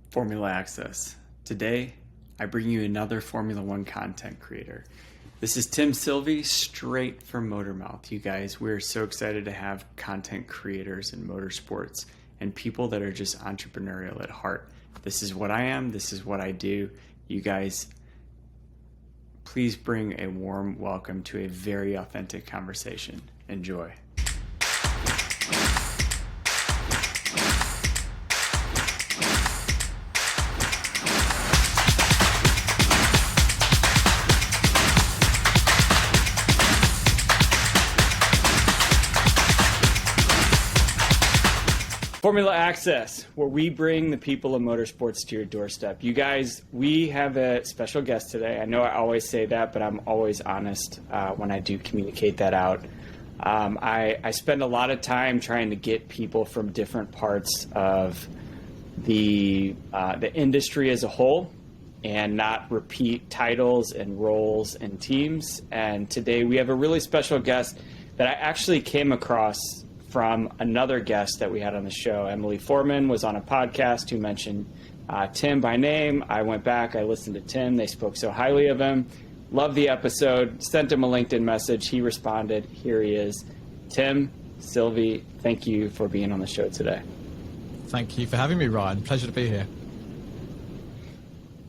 Formula Access. Today, I bring you another Formula One content creator. This is Tim Silvey, straight from MotorMouth. You guys, we're so excited to have content creators in motorsports and people that are just entrepreneurial at heart. This is what I am. This is what I do. You guys, please bring a warm welcome to a very authentic conversation. Enjoy. Formula Access, where we bring the people of motorsports to your doorstep. You guys, we have a special guest today. I know I always say that, but I'm always honest when I do communicate that out. I spend a lot of time trying to get people from different parts of the industry as a whole and not repeat titles and roles and teams. And today we have a really special guest that I actually came across from another guest that we had on the show. Emily Foreman was on a podcast who mentioned Tim by name. I went back, I listened to Tim. They spoke so highly of him. Loved the episode, sent him a LinkedIn message. He responded. Here he is. Tim Silvey, thank you for being on the show today. Thank you for having me, Ryan. Pleasure to be here.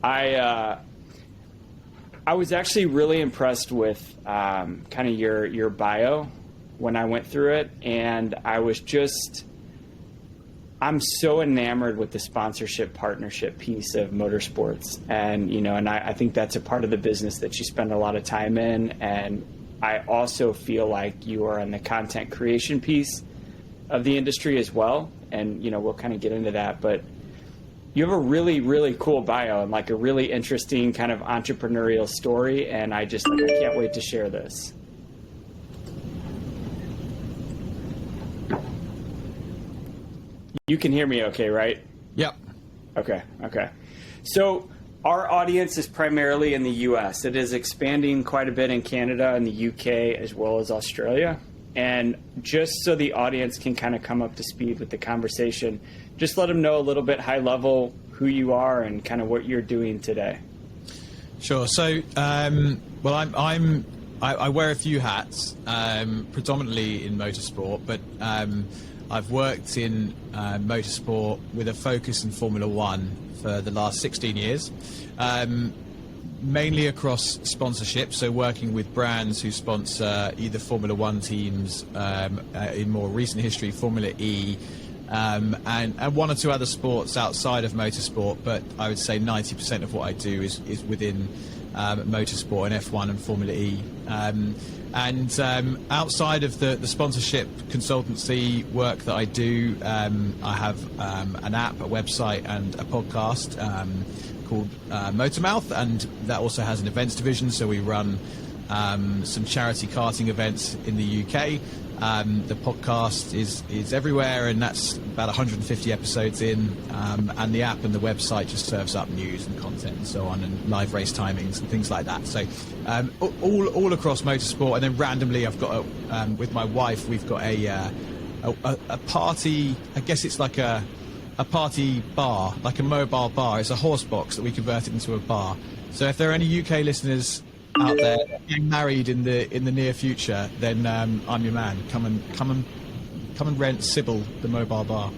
I was actually really impressed with kind of your bio when I went through it, and I'm so enamored with the sponsorship partnership piece of motorsports, and I think that's a part of the business that you spend a lot of time in, and I also feel like you are in the content creation piece of the industry as well, and we'll kind of get into that, but you have a really, really cool bio and like a really interesting kind of entrepreneurial story, and I can't wait to share this. You can hear me okay, right? Yep. Okay. So our audience is primarily in the U.S. It is expanding quite a bit in Canada and the U.K. as well as Australia. And just so the audience can kind of come up to speed with the conversation, just let them know a little bit high level who you are and kind of what you're doing today. Sure. So, I wear a few hats, predominantly in motorsport, but I've worked in motorsport with a focus in Formula One for the last 16 years, mainly across sponsorship, so working with brands who sponsor either Formula One teams, in more recent history, Formula E, and one or two other sports outside of motorsport, but I would say 90% of what I do is within motorsport and F1 and Formula E. And outside of the sponsorship consultancy work that I do, I have an app, a website, and a podcast called MotorMouth, and that also has an events division. So we run some charity karting events in the UK. The podcast is everywhere, and that's about 150 episodes in. And the app and the website just serves up news and content and so on, and live race timings and things like that. So all across motorsport, and then randomly I've got with my wife we've got a party. I guess it's like a party bar, like a mobile bar. It's a horse box that we converted into a bar. So if there are any UK listeners out there getting married in the near future, then I'm your man. Come and rent Sybil, the mobile bar.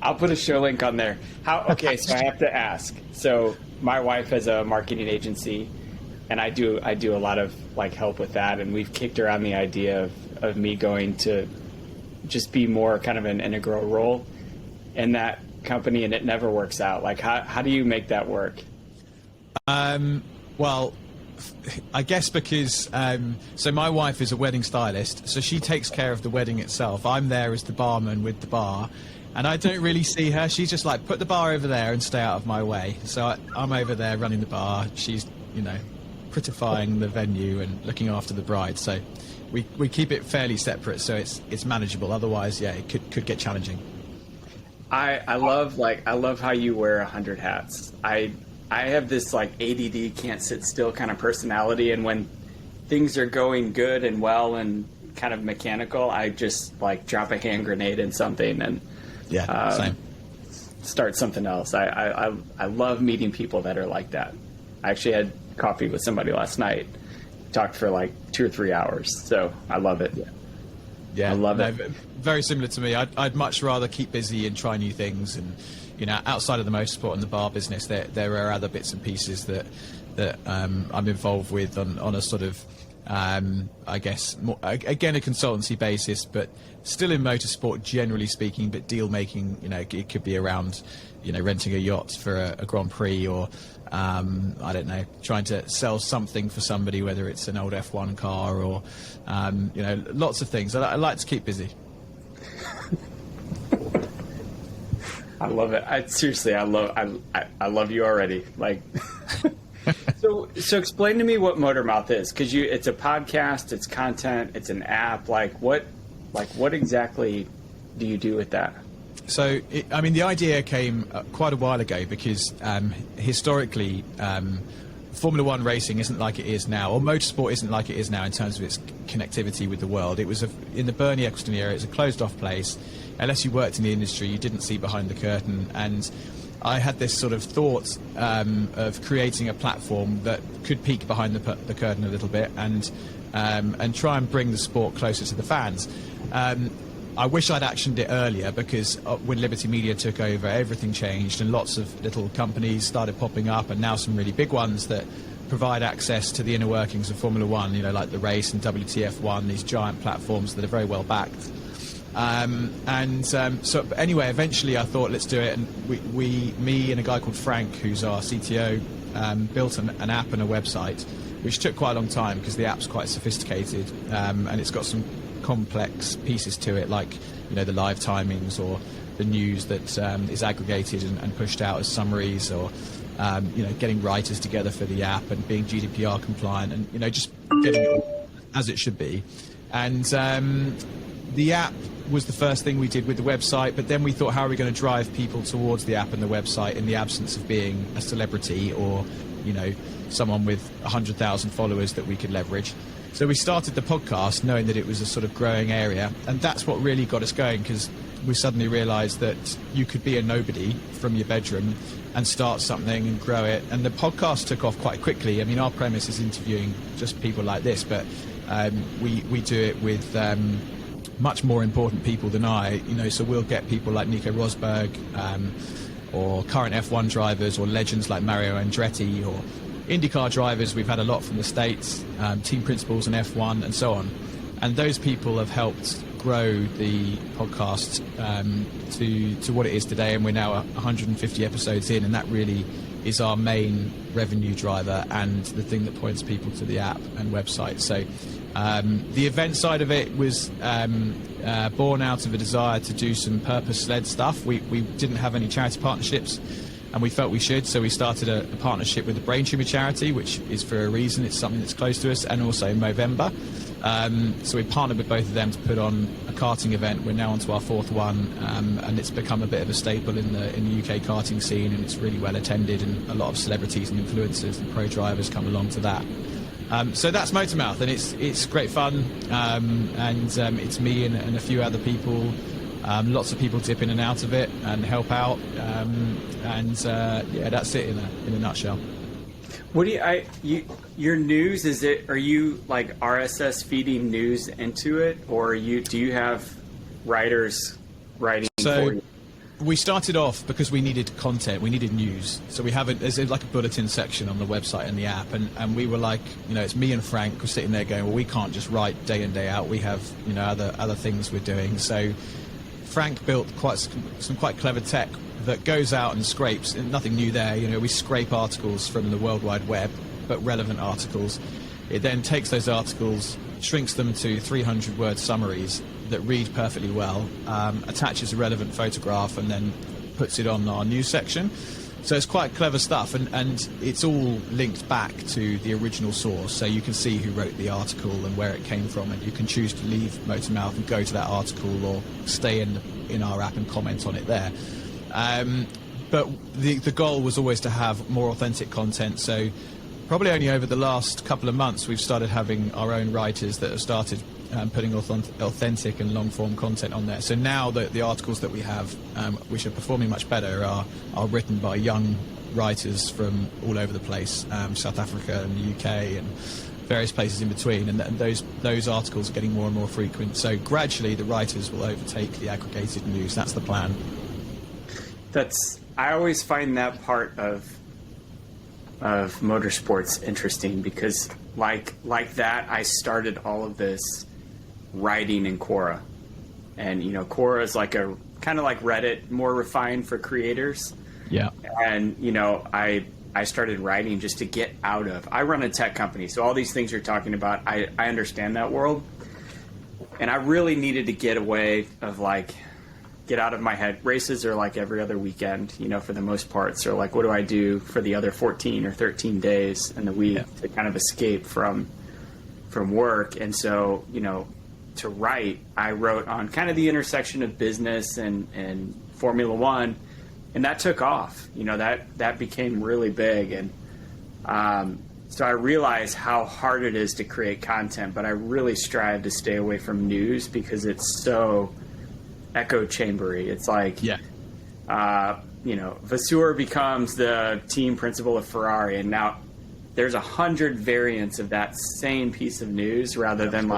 I'll put a show link on there. Okay, so I have to ask. So my wife has a marketing agency, and I do a lot of like help with that, and we've kicked around the idea of me going to just be more kind of an integral role in that company, and it never works out. Like how do you make that work? Well, I guess because so my wife is a wedding stylist, so she takes care of the wedding itself. I'm there as the barman with the bar, and I don't really see her. She's just like, put the bar over there and stay out of my way. So I'm over there running the bar. She's prettifying the venue and looking after the bride. So we keep it fairly separate, so it's manageable. Otherwise, yeah, it could get challenging. I love how you wear 100 hats. I have this like ADD, can't sit still kind of personality, and when things are going good and well and kind of mechanical, I just like drop a hand grenade in something, and same. start something else. I love meeting people that are like that. I actually had coffee with somebody last night, talked for like 2 or 3 hours. So I love it. Yeah, I love it. Very similar to me. I'd much rather keep busy and try new things. And outside of the motorsport and the bar business, there are other bits and pieces that I'm involved with on a sort of I guess more, again, a consultancy basis, but still in motorsport generally speaking. But deal making, it could be around renting a yacht for a Grand Prix, or I don't know, trying to sell something for somebody, whether it's an old F1 car or lots of things. I like to keep busy. I love it. I love you already. Like, so explain to me what MotorMouth is, because it's a podcast, it's content, it's an app. What exactly do you do with that? So, the idea came quite a while ago because historically, Formula One racing isn't like it is now, or motorsport isn't like it is now in terms of its connectivity with the world. It was in the Bernie Eccleston era. It's a closed-off place. Unless you worked in the industry, you didn't see behind the curtain. And I had this sort of thought of creating a platform that could peek behind the curtain a little bit and try and bring the sport closer to the fans. I wish I'd actioned it earlier, because when Liberty Media took over, everything changed and lots of little companies started popping up, and now some really big ones that provide access to the inner workings of Formula One, like the race and WTF1, these giant platforms that are very well backed. So anyway, eventually I thought, let's do it. And me and a guy called Frank, who's our CTO, built an app and a website, which took quite a long time because the app's quite sophisticated, and it's got some complex pieces to it, like the live timings or the news that is aggregated and pushed out as summaries, or getting writers together for the app and being GDPR compliant, and just getting it all as it should be. And the app was the first thing we did with the website, but then we thought, how are we going to drive people towards the app and the website in the absence of being a celebrity or someone with 100,000 followers that we could leverage? So we started the podcast knowing that it was a sort of growing area, and that's what really got us going, because we suddenly realised that you could be a nobody from your bedroom and start something and grow it. And the podcast took off quite quickly. Our premise is interviewing just people like this, but we do it with much more important people than I. So we'll get people like Nico Rosberg, or current F1 drivers, or legends like Mario Andretti, or IndyCar drivers. We've had a lot from the States, team principals in F1 and so on. And those people have helped grow the podcast to what it is today, and we're now 150 episodes in, and that really is our main revenue driver and the thing that points people to the app and website. So the event side of it was born out of a desire to do some purpose-led stuff. We didn't have any charity partnerships, and we felt we should, so we started a partnership with the Brain Tumor Charity, which is for a reason. It's something that's close to us, and also in Movember. So we partnered with both of them to put on a karting event. We're now onto our 4th one, and it's become a bit of a staple in the UK karting scene, and it's really well attended, and a lot of celebrities and influencers and pro drivers come along to that. So that's MotorMouth, and it's great fun, and it's me and a few other people. Lots of people dip in and out of it and help out, that's it in a nutshell. What do your news, are you like RSS feeding news into it, or do you have writers writing for you? We started off because we needed content, we needed news. So there's like a bulletin section on the website and the app, and we were like, it's me and Frank were sitting there going, well, we can't just write day in, day out. We have, other things we're doing. So Frank built some quite clever tech that goes out and scrapes, nothing new there, we scrape articles from the World Wide Web, but relevant articles. It then takes those articles, shrinks them to 300-word summaries that read perfectly well, attaches a relevant photograph, and then puts it on our news section. So it's quite clever stuff, and it's all linked back to the original source, so you can see who wrote the article and where it came from, and you can choose to leave MotorMouth and go to that article, or stay in our app and comment on it there. But the goal was always to have more authentic content, so probably only over the last couple of months we've started having our own writers that have started putting authentic and long-form content on there. So now the articles that we have, which are performing much better, are written by young writers from all over the place, South Africa and the UK and various places in between, and those articles are getting more and more frequent. So gradually the writers will overtake the aggregated news. That's the plan. I always find that part of motorsports interesting, because like that, I started all of this writing in Quora, and Quora is like a kind of like Reddit, more refined for creators. Yeah. And I started writing just to get out of. I run a tech company, so all these things you're talking about, I understand that world, and I really needed to get away of get out of my head. Races are like every other weekend, for the most part. So what do I do for the other 14 or 13 days in the week to kind of escape from work? And so, to write, I wrote on kind of the intersection of business and Formula One, and that took off. That became really big. And so I realized how hard it is to create content, but I really strive to stay away from news because it's so echo chambery. It's Vasseur becomes the team principal of Ferrari, and now there's 100 variants of that same piece of news, rather than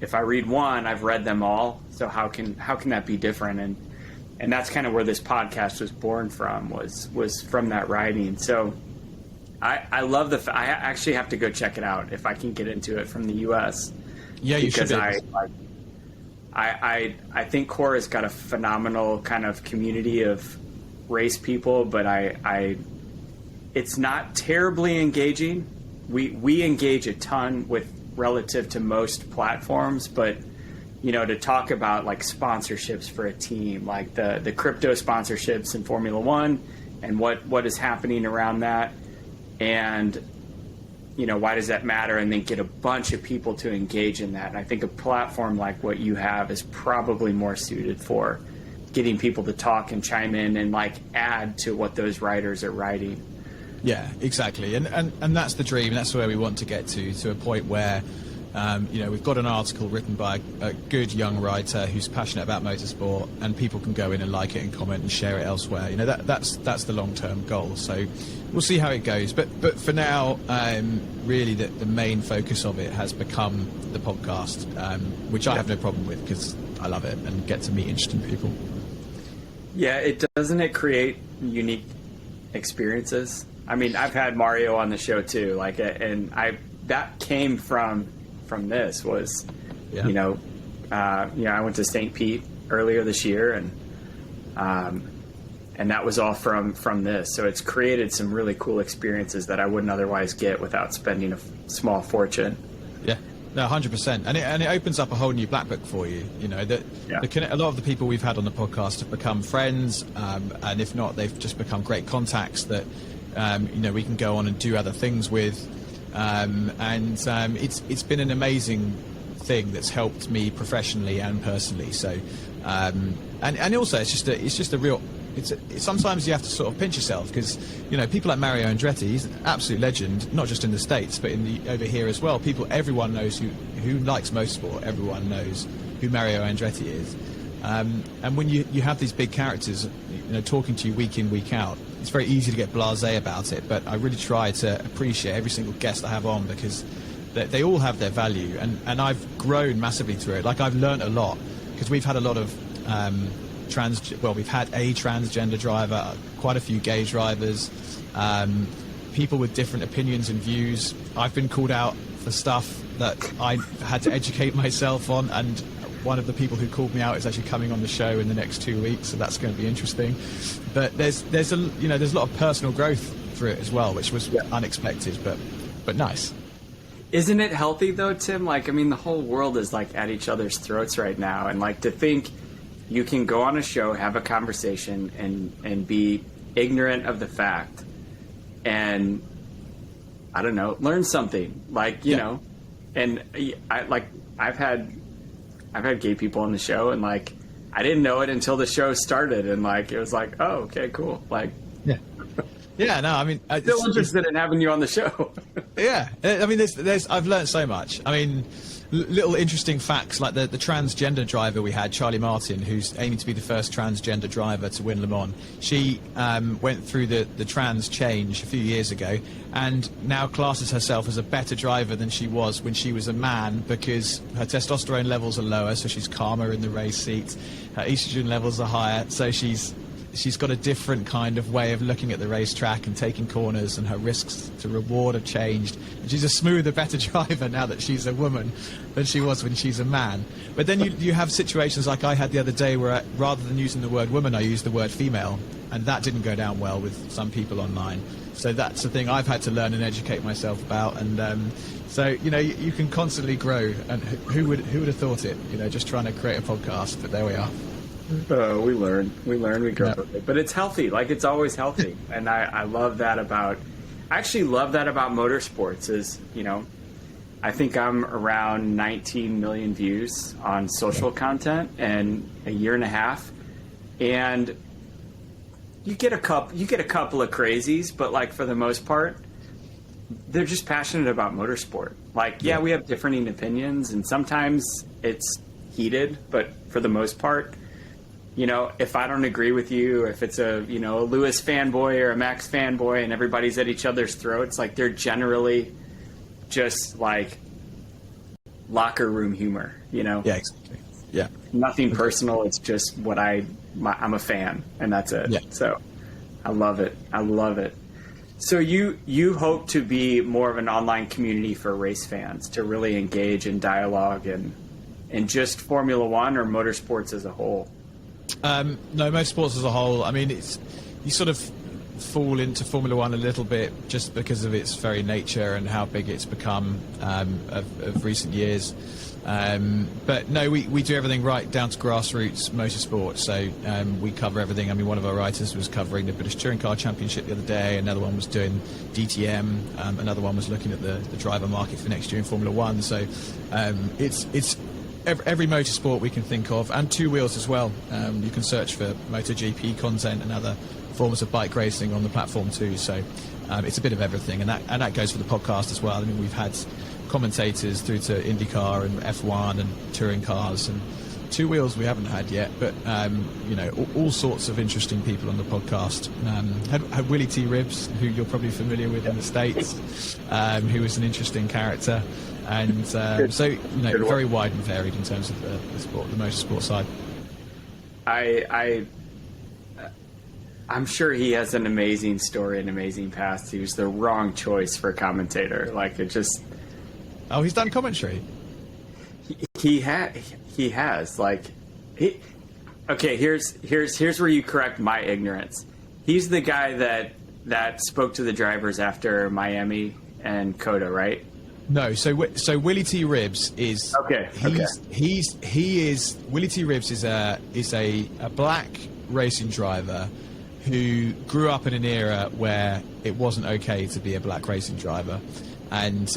if I read one, I've read them all. So how can that be different? And that's kind of where this podcast was born from, was from that writing. So I love I actually have to go check it out if I can get into it from the US. Yeah, you should. I think Quora's got a phenomenal kind of community of race people, but it's not terribly engaging. We engage a ton with relative to most platforms, but to talk about sponsorships for a team, like the crypto sponsorships in Formula One and what is happening around that, and why does that matter, and then get a bunch of people to engage in that. And I think a platform like what you have is probably more suited for getting people to talk and chime in and add to what those writers are writing. Yeah, exactly. And that's the dream. That's where we want to get to a point where we've got an article written by a good young writer who's passionate about motorsport, and people can go in and like it and comment and share it elsewhere. That's the long-term goal. So we'll see how it goes. But for now, really the main focus of it has become the podcast, which I have no problem with because I love it and get to meet interesting people. Yeah, doesn't it create unique experiences? I mean, I've had Mario on the show too, and that came from this was, I went to St. Pete earlier this year, and that was all from this. So it's created some really cool experiences that I wouldn't otherwise get without spending a small fortune. Yeah, no, 100%, and it opens up a whole new black book for you. A lot of the people we've had on the podcast have become friends, and if not, they've just become great contacts that we can go on and do other things with. It's been an amazing thing that's helped me professionally and personally. So, and also it's just a real. Sometimes you have to sort of pinch yourself because people like Mario Andretti, he's an absolute legend, not just in the States but over here as well. Everyone knows who likes motorsport. Everyone knows who Mario Andretti is. And when you have these big characters, talking to you week in, week out, it's very easy to get blasé about it. But I really try to appreciate every single guest I have on because they all have their value. And I've grown massively through it. I've learned a lot because we've had a lot of we've had a transgender driver, quite a few gay drivers, people with different opinions and views. I've been called out for stuff that I had to educate myself on, and one of the people who called me out is actually coming on the show in the next 2 weeks, so that's going to be interesting. But there's a lot of personal growth through it as well, which was unexpected, but nice. Isn't it healthy though, Tim? The whole world is at each other's throats right now, and to think you can go on a show, have a conversation, and be ignorant of the fact, and I don't know, learn something. And I've had gay people on the show, and I didn't know it until the show started, and it was oh, okay, cool. Yeah, no, I mean, still interested in having you on the show. Yeah, I mean, I've learned so much. I mean, little interesting facts, like the transgender driver we had, Charlie Martin, who's aiming to be the first transgender driver to win Le Mans. She went through the trans change a few years ago and now classes herself as a better driver than she was when she was a man, because her testosterone levels are lower, so she's calmer in the race seat. Her estrogen levels are higher, so she's got a different kind of way of looking at the racetrack and taking corners, and her risks to reward have changed. And she's a smoother, better driver now that she's a woman than she was when she's a man. But then you have situations like I had the other day where rather than using the word woman, I used the word female, and that didn't go down well with some people online. So that's the thing I've had to learn and educate myself about. And so, you can constantly grow. And who would have thought it, just trying to create a podcast, but there we are. We learn, we grow with it. But it's healthy, like it's always healthy. And I love that I actually love that about motorsports is, I think I'm around 19 million views on social content in a year and a half. And you get a couple of crazies, but like for the most part, they're just passionate about motorsport. Like, yeah, we have differing opinions and sometimes it's heated, but for the most part, if I don't agree with you, if it's a Lewis fanboy or a Max fanboy and everybody's at each other's throats, like they're generally just like locker room humor, Yeah, exactly. Yeah. Nothing personal. It's just what I'm a fan and that's it. Yeah. So I love it. So you hope to be more of an online community for race fans to really engage in dialogue and just Formula One or motorsports as a whole? No, motorsports as a whole. I mean, you sort of fall into Formula One a little bit just because of its very nature and how big it's become of recent years. But no, we do everything right down to grassroots motorsport. So we cover everything. I mean, one of our writers was covering the British Touring Car Championship the other day. Another one was doing DTM. Another one was looking at the driver market for next year in Formula One. So it's every motorsport we can think of, and two wheels as well. You can search for MotoGP content and other forms of bike racing on the platform too. So it's a bit of everything, and that goes for the podcast as well. I mean, we've had commentators through to IndyCar and F1 and touring cars, and two wheels we haven't had yet, but all sorts of interesting people on the podcast. Had Willie T. Ribbs, who you're probably familiar with in the States, who was an interesting character. And so, very wide and varied in terms of the sport, the motorsport side. I'm sure he has an amazing story, an amazing past. He was the wrong choice for commentator. Like, it just... Oh, he's done commentary? He has. Like, okay, here's where you correct my ignorance. He's the guy that spoke to the drivers after Miami and COTA, right? No, so Willie T. Ribbs is Willie T. Ribbs is a black racing driver who grew up in an era where it wasn't okay to be a black racing driver, and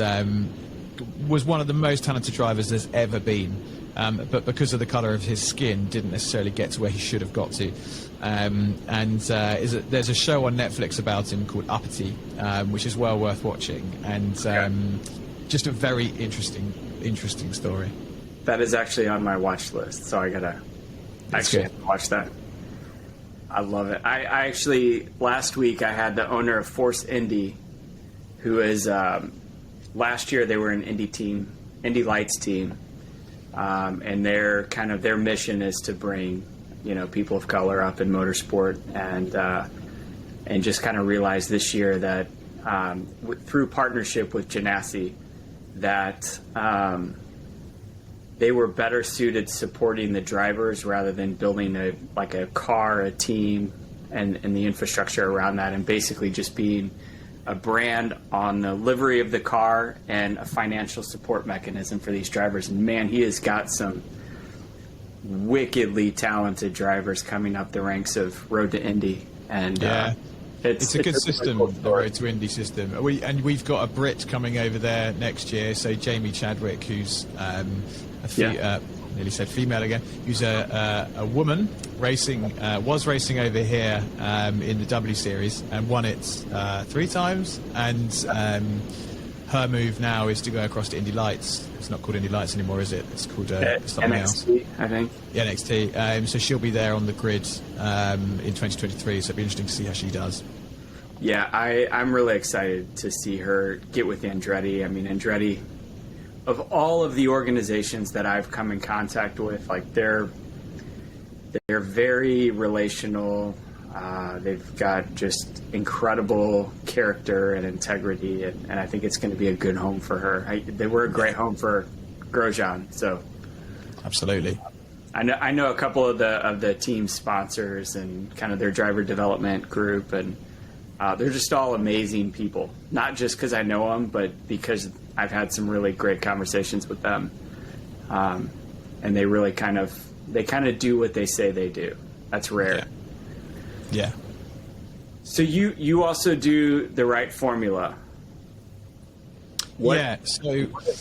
was one of the most talented drivers there's ever been, but because of the colour of his skin, didn't necessarily get to where he should have got to. There's a show on Netflix about him called Uppity, which is well worth watching, and just a very interesting story. That is actually on my watch list, so I gotta watch that. I love it. I actually, last week I had the owner of Force Indy, who is, last year they were an Indy Lights team, and their mission is to bring, people of color up in motorsport, and just kind of realized this year that through partnership with Genasi, that they were better suited supporting the drivers rather than building a car, a team, and the infrastructure around that, and basically just being a brand on the livery of the car and a financial support mechanism for these drivers. And man, he has got some wickedly talented drivers coming up the ranks of Road to Indy, and it's a good system, the Road to Indy system. We've got a Brit coming over there next year, so Jamie Chadwick, who's nearly said female again, who's a woman racing, was racing over here in the W Series and won it 3 times, and her move now is to go across to Indy Lights. It's not called Indy Lights anymore, is it? It's called something else. NXT, I think. Yeah, NXT. So she'll be there on the grid in 2023, so it'll be interesting to see how she does. Yeah, I'm really excited to see her get with Andretti. I mean, Andretti, of all of the organizations that I've come in contact with, like they're very relational. They've got just incredible character and integrity, and I think it's going to be a good home for her. They were a great home for Grosjean, so absolutely. I know a couple of the team sponsors and kind of their driver development group, and they're just all amazing people. Not just because I know them, but because I've had some really great conversations with them, and they really kind of do what they say they do. That's rare. Yeah. So you also do the Right Formula. What is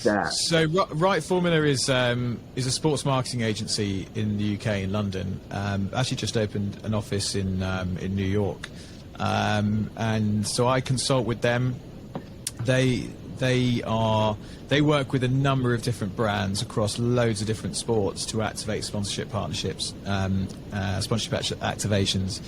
that? So Right Formula is a sports marketing agency in the UK in London. Actually, just opened an office in New York, and so I consult with them. They work with a number of different brands across loads of different sports to activate sponsorship partnerships, sponsorship activations.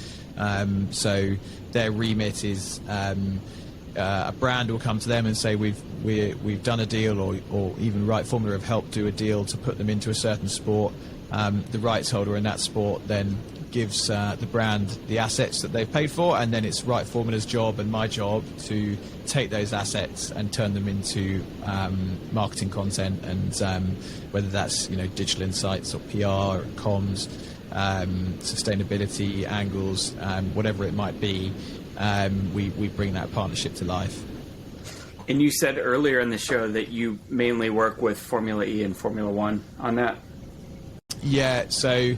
So their remit is a brand will come to them and say we've done a deal, or even Right Formula have helped do a deal to put them into a certain sport. The rights holder in that sport then gives the brand the assets that they've paid for, and then it's Right Formula's job and my job to take those assets and turn them into marketing content, and whether that's digital insights or PR or comms, sustainability angles, whatever it might be, we bring that partnership to life. And you said earlier in the show that you mainly work with Formula E and Formula One on that. Yeah, so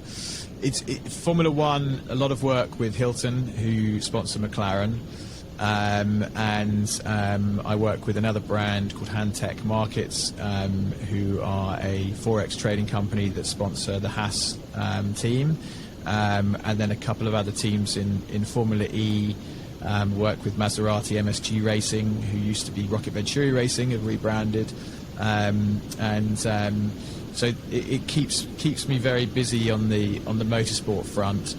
it's Formula One, a lot of work with Hilton, who sponsor McLaren, and I work with another brand called Handtech Markets, who are a Forex trading company that sponsor the Haas team, and then a couple of other teams in Formula E. Work with Maserati MSG Racing, who used to be Rocket Venturi Racing, have rebranded, so it keeps me very busy on the motorsport front,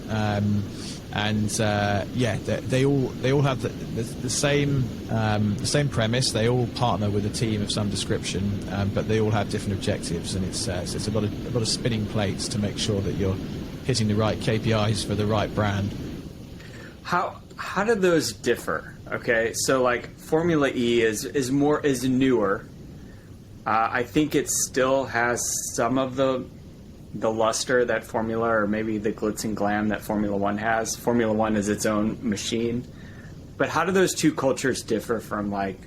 they all have the same premise. They all partner with a team of some description, but they all have different objectives, and it's a lot of spinning plates to make sure that you're hitting the right KPIs for the right brand. How do those differ? Okay, so like Formula E is newer. I think it still has some of the luster that Formula, or maybe the glitz and glam that Formula One has. Formula One is its own machine. But how do those two cultures differ from like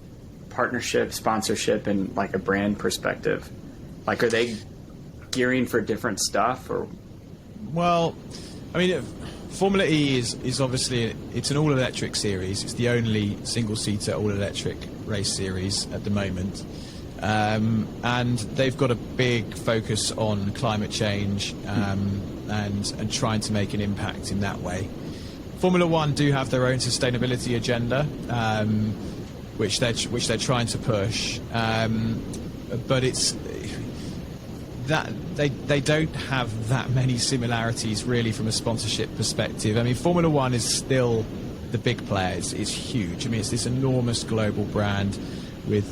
partnership, sponsorship, and like a brand perspective? Like, are they gearing for different stuff, or? Well, I mean, Formula E is obviously, it's an all-electric series. It's the only single-seater all-electric race series at the moment. And they've got a big focus on climate change, and trying to make an impact in that way. Formula One do have their own sustainability agenda, which they're trying to push, but it's that they don't have that many similarities really from a sponsorship perspective. I mean, Formula One is still the big player. It's huge. I mean, it's this enormous global brand with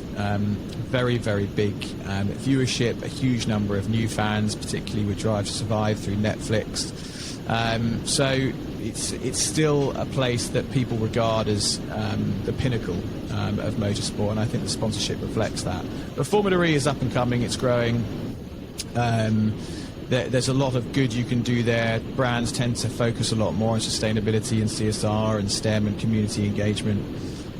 very, very big viewership, a huge number of new fans, particularly with Drive to Survive through Netflix. So it's still a place that people regard as the pinnacle of motorsport, and I think the sponsorship reflects that. But Formula E is up and coming. It's growing. There's a lot of good you can do there. Brands tend to focus a lot more on sustainability and CSR and STEM and community engagement.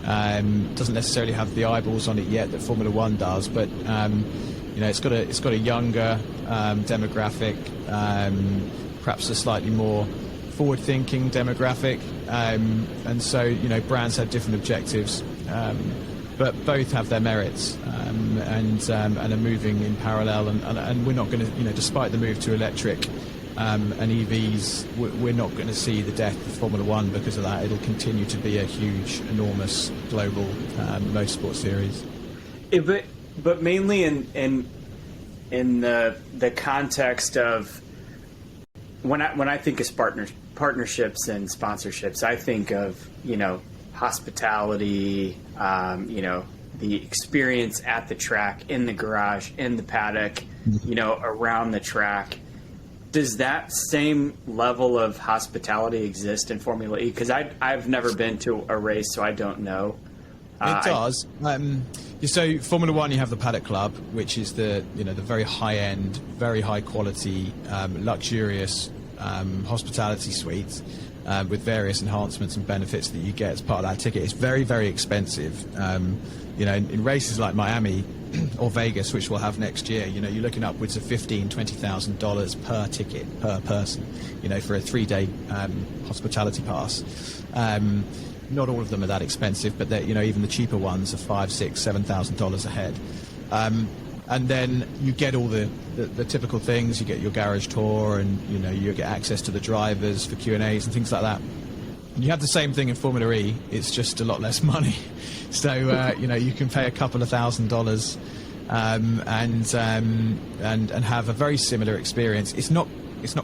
Doesn't necessarily have the eyeballs on it yet that Formula One does, but it's got a younger demographic, perhaps a slightly more forward-thinking demographic, and so brands have different objectives, but both have their merits, and are moving in parallel, and we're not going to, despite the move to electric and EVs, we're not going to see the death of Formula One because of that. It'll continue to be a huge, enormous global motorsport series. But mainly in the context of when I think of partnerships and sponsorships, I think of, hospitality, the experience at the track, in the garage, in the paddock, around the track. Does that same level of hospitality exist in Formula E? Because I've never been to a race, so I don't know. It does. So Formula One, you have the Paddock Club, which is the very high end, very high quality, luxurious hospitality suite with various enhancements and benefits that you get as part of that ticket. It's very, very expensive. In races like Miami or Vegas, which we'll have next year, you're looking upwards of $15,000-$20,000 per ticket per person, for a 3-day hospitality pass. Not all of them are that expensive, but even the cheaper ones are $5,000, $6,000, $7,000 a head. And then you get all the typical things. You get your garage tour, and you get access to the drivers for Q&As and things like that. And you have the same thing in Formula E. It's just a lot less money. So you can pay a couple of $1,000s and have a very similar experience. It's not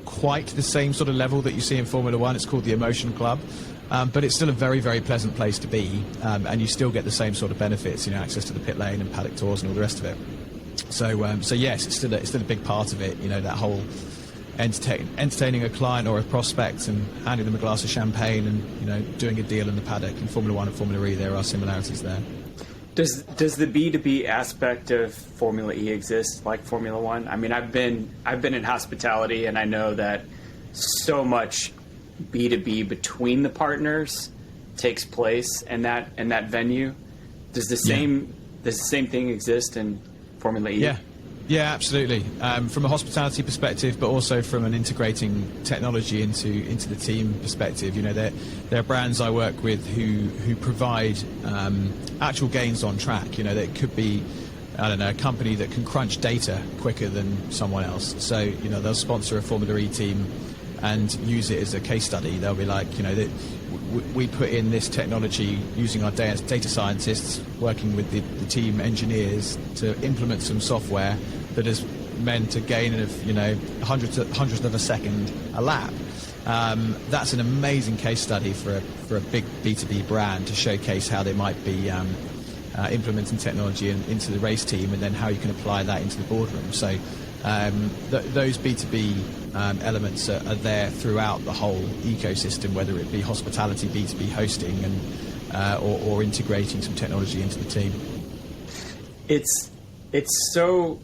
quite the same sort of level that you see in Formula One. It's called the Emotion Club. But it's still a very, very pleasant place to be, and you still get the same sort of benefits, access to the pit lane and paddock tours and all the rest of it. So yes, it's still a big part of it. That whole entertaining a client or a prospect and handing them a glass of champagne and doing a deal in the paddock. In Formula One and Formula E, there are similarities there. Does the B2B aspect of Formula E exist like Formula One? I mean, I've been in hospitality, and I know that so much B2B between the partners takes place in that venue. Does the same thing exist in Formula E? Yeah, absolutely. From a hospitality perspective, but also from an integrating technology into the team perspective. There are brands I work with who provide actual gains on track. That could be, a company that can crunch data quicker than someone else. So they'll sponsor a Formula E team and use it as a case study. They'll be like, we put in this technology using our data scientists working with the team engineers to implement some software that is meant to gain of hundreds of a second a lap. That's an amazing case study for a big B2B brand to showcase how they might be implementing technology into the race team, and then how you can apply that into the boardroom. So those B2B elements are there throughout the whole ecosystem, whether it be hospitality, B2B hosting, and or integrating some technology into the team. It's so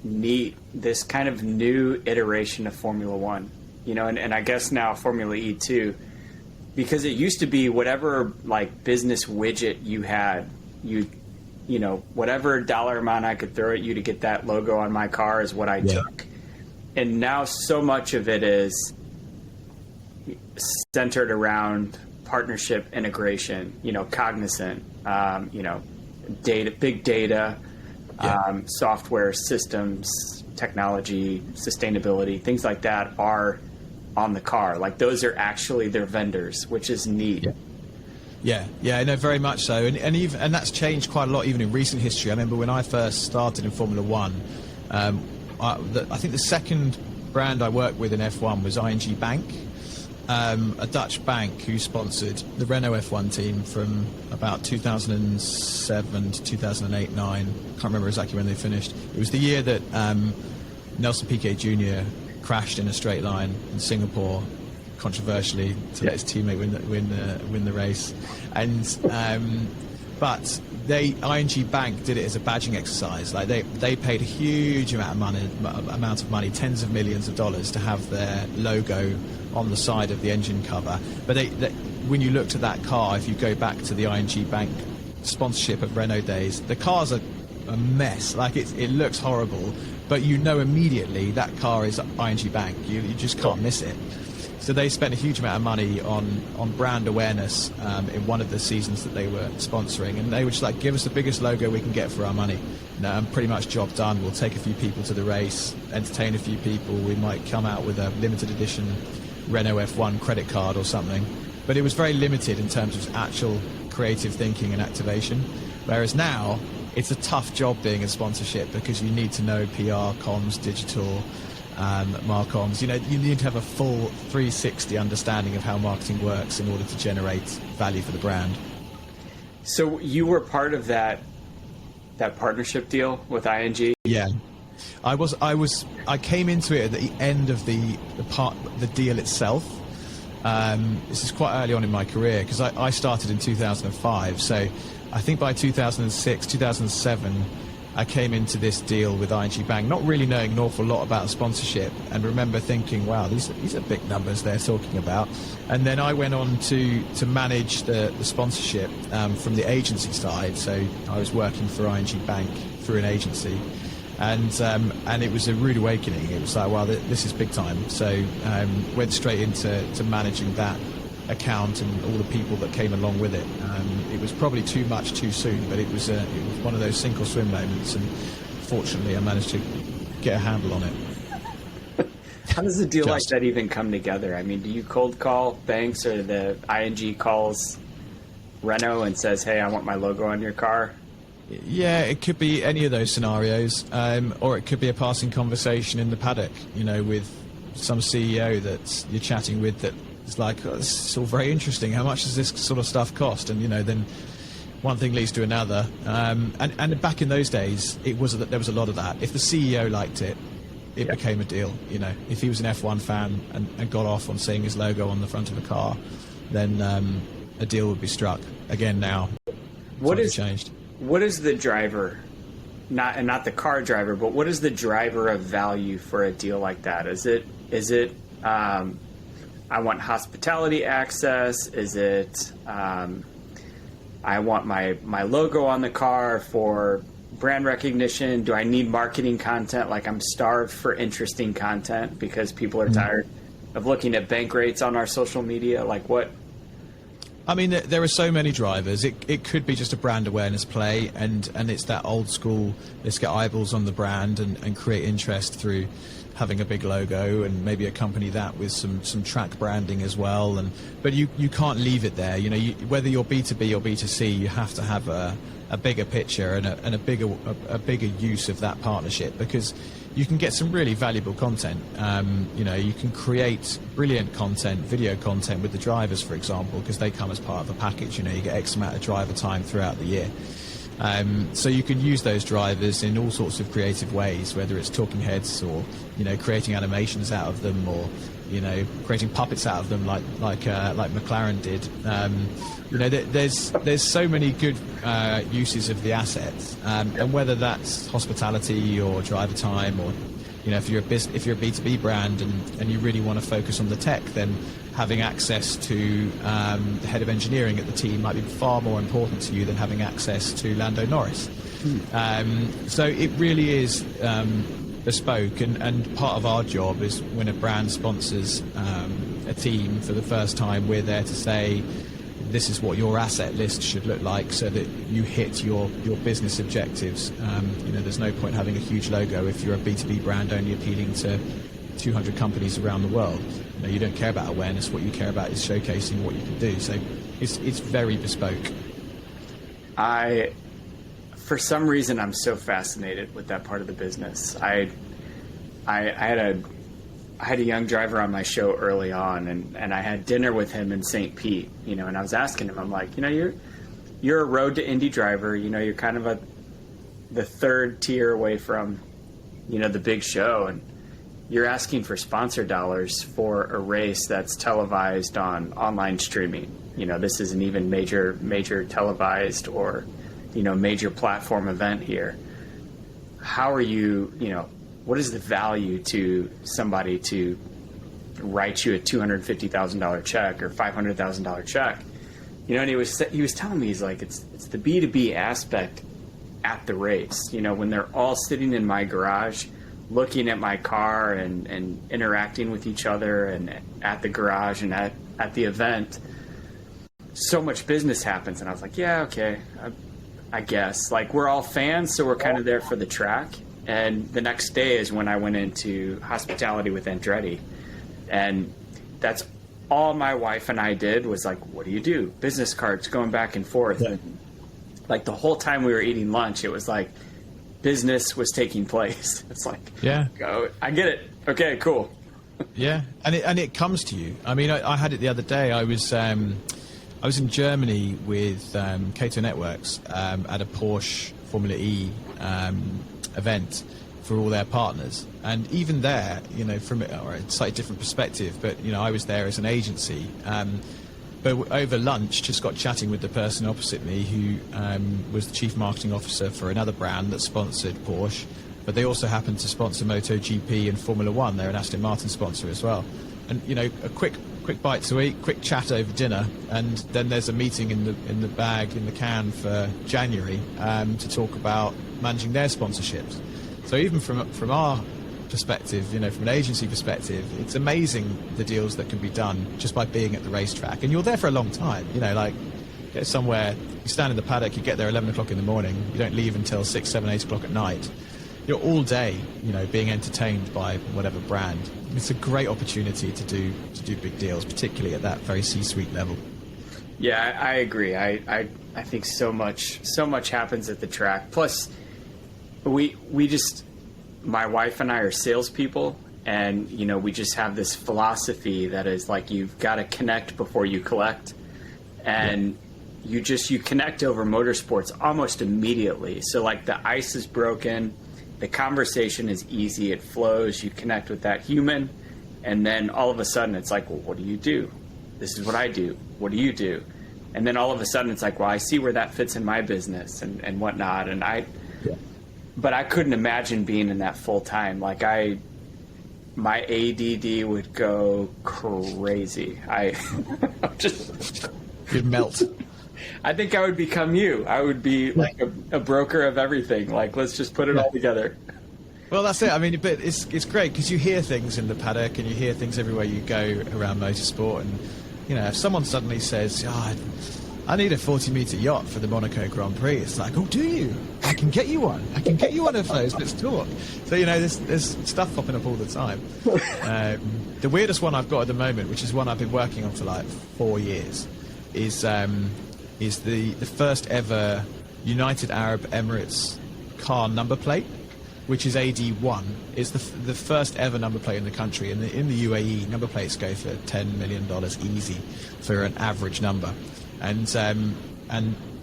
neat, this kind of new iteration of Formula One, and I guess now Formula E too, because it used to be whatever business widget you had, whatever dollar amount I could throw at you to get that logo on my car is what I took. And now so much of it is centered around partnership integration, cognizant, data, big data, software systems, technology, sustainability, things like that are on the car. Those are actually their vendors, which is neat. Yeah, no, very much so, and that's changed quite a lot even in recent history. I remember when I first started in Formula One, I think the second brand I worked with in F1 was ING Bank, a Dutch bank who sponsored the Renault F1 team from about 2007 to 2008-9. Can't remember exactly when they finished. It was the year that Nelson Piquet Jr. crashed in a straight line in Singapore, controversially, to let his teammate win the race. And but ING Bank did it as a badging exercise. They paid a huge amount of money, tens of millions of dollars, to have their logo on the side of the engine cover. But when you looked at that car, if you go back to the ING Bank sponsorship of Renault days, the cars are a mess. It looks horrible, but immediately that car is ING Bank. You just can't miss it. So they spent a huge amount of money on brand awareness in one of the seasons that they were sponsoring, and they were just give us the biggest logo we can get for our money. And pretty much job done. We'll take a few people to the race, entertain a few people. We might come out with a limited edition Renault F1 credit card or something. But it was very limited in terms of actual creative thinking and activation. Whereas now, it's a tough job being a sponsorship because you need to know PR, comms, digital, marcoms. You know, you need to have a full 360 understanding of how marketing works in order to generate value for the brand. So you were part of that partnership deal with ING? Yeah. I came into it at the end of the deal itself. This is quite early on in my career because I started in 2005. So I think by 2006, 2007, I came into this deal with ING Bank, not really knowing an awful lot about sponsorship, and remember thinking, wow, these are big numbers they're talking about. And then I went on to manage the sponsorship from the agency side. So I was working for ING Bank through an agency. And it was a rude awakening. It was like, wow, this is big time. So went straight into managing that account and all the people that came along with it. It was probably too much too soon, but it was one of those sink or swim moments, and fortunately I managed to get a handle on it. How does a deal like that even come together? I mean, do you cold call banks, or the ING calls Renault and says, hey, I want my logo on your car? Yeah, it could be any of those scenarios, or it could be a passing conversation in the paddock, you know, with some CEO that you're chatting with that is like, oh, this is all very interesting. How much does this sort of stuff cost? And, you know, then one thing leads to another. And back in those days, there was a lot of that. If the CEO liked it, it became a deal. You know, if he was an F1 fan and got off on seeing his logo on the front of a car, then a deal would be struck. Again, now, changed. What is the driver, not the car driver, but what is the driver of value for a deal like that? Is it I want hospitality access? Is it I want my logo on the car for brand recognition? Do I need marketing content? Like, I'm starved for interesting content because people are tired of looking at bank rates on our social media. Like, what? I mean, there are so many drivers. It could be just a brand awareness play, and it's that old school, let's get eyeballs on the brand and create interest through having a big logo and maybe accompany that with some track branding as well. But you can't leave it there. You know, whether you're B2B or B2C, you have to have a bigger picture and a bigger use of that partnership, because you can get some really valuable content. You know, you can create brilliant content, video content with the drivers, for example, because they come as part of a package. You know, you get X amount of driver time throughout the year. So you can use those drivers in all sorts of creative ways, whether it's talking heads or, you know, creating animations out of them, or, you know, creating puppets out of them like McLaren did. You know, there's so many good uses of the assets, and whether that's hospitality or driver time, or, you know, if you're a B2B brand and you really want to focus on the tech, then having access to the head of engineering at the team might be far more important to you than having access to Lando Norris. So it really is bespoke, and part of our job is when a brand sponsors a team for the first time, we're there to say, this is what your asset list should look like so that you hit your business objectives. You know, there's no point having a huge logo if you're a B2B brand only appealing to 200 companies around the world. You know, you don't care about awareness. What you care about is showcasing what you can do. So it's very bespoke. For some reason, I'm so fascinated with that part of the business. I had a young driver on my show early on, and I had dinner with him in St. Pete, you know, and I was asking him, I'm like, you know, you're a road to Indy driver, you know, you're kind of the third tier away from, you know, the big show, and you're asking for sponsor dollars for a race that's televised on online streaming. You know, this isn't even major televised or, you know, major platform event here. How are you, you know, what is the value to somebody to write you a $250,000 check or $500,000 check? You know, and he was telling me, he's like, it's the B2B aspect at the race. You know, when they're all sitting in my garage, looking at my car and interacting with each other, and at the garage and at the event, so much business happens. And I was like, yeah, okay, I guess. Like, we're all fans, so we're kind of there for the track. And the next day is when I went into hospitality with Andretti. And that's all my wife and I did was like, what do you do? Business cards going back and forth. Yeah. like the whole time we were eating lunch, it was like business was taking place. It's like, yeah, oh, I get it. Okay, cool. Yeah, and it comes to you. I mean, I had it the other day. I was in Germany with Cato Networks at a Porsche Formula E event for all their partners, and even there, from a slightly different perspective, but I was there as an agency. But over lunch, just got chatting with the person opposite me who was the chief marketing officer for another brand that sponsored Porsche, but they also happened to sponsor MotoGP and Formula One. They're an Aston Martin sponsor as well. And a quick bite to eat, quick chat over dinner, and then there's a meeting in the can for January to talk about managing their sponsorships. So even from our perspective, from an agency perspective, it's amazing the deals that can be done just by being at the racetrack. And you're there for a long time, get somewhere, you stand in the paddock, you get there 11 o'clock in the morning, you don't leave until 6, 7, 8 o'clock at night. You're all day, being entertained by whatever brand. It's a great opportunity to do big deals, particularly at that very C-suite level. Yeah, I agree. I think so much happens at the track. Plus, we just, my wife and I are salespeople, and we just have this philosophy that is like, you've got to connect before you collect, and you connect over motorsports almost immediately. So like the ice is broken, the conversation is easy, it flows, you connect with that human, and then all of a sudden it's like, well, what do you do? This is what I do. What do you do? And then all of a sudden it's like, well, I see where that fits in my business and whatnot, and But I couldn't imagine being in that full time. Like my ADD would go crazy. You'd melt. I think I would become you. I would be like a broker of everything. Like, let's just put it all together. Well, that's it. I mean, but it's great because you hear things in the paddock and you hear things everywhere you go around motorsport. And if someone suddenly says, I need a 40-meter yacht for the Monaco Grand Prix. It's like, oh, do you? I can get you one. I can get you one of those. Let's talk. So, there's stuff popping up all the time. The weirdest one I've got at the moment, which is one I've been working on for like 4 years, is the first ever United Arab Emirates car number plate, which is AD1. It's the first ever number plate in the country. In the UAE, number plates go for $10 million easy for an average number. And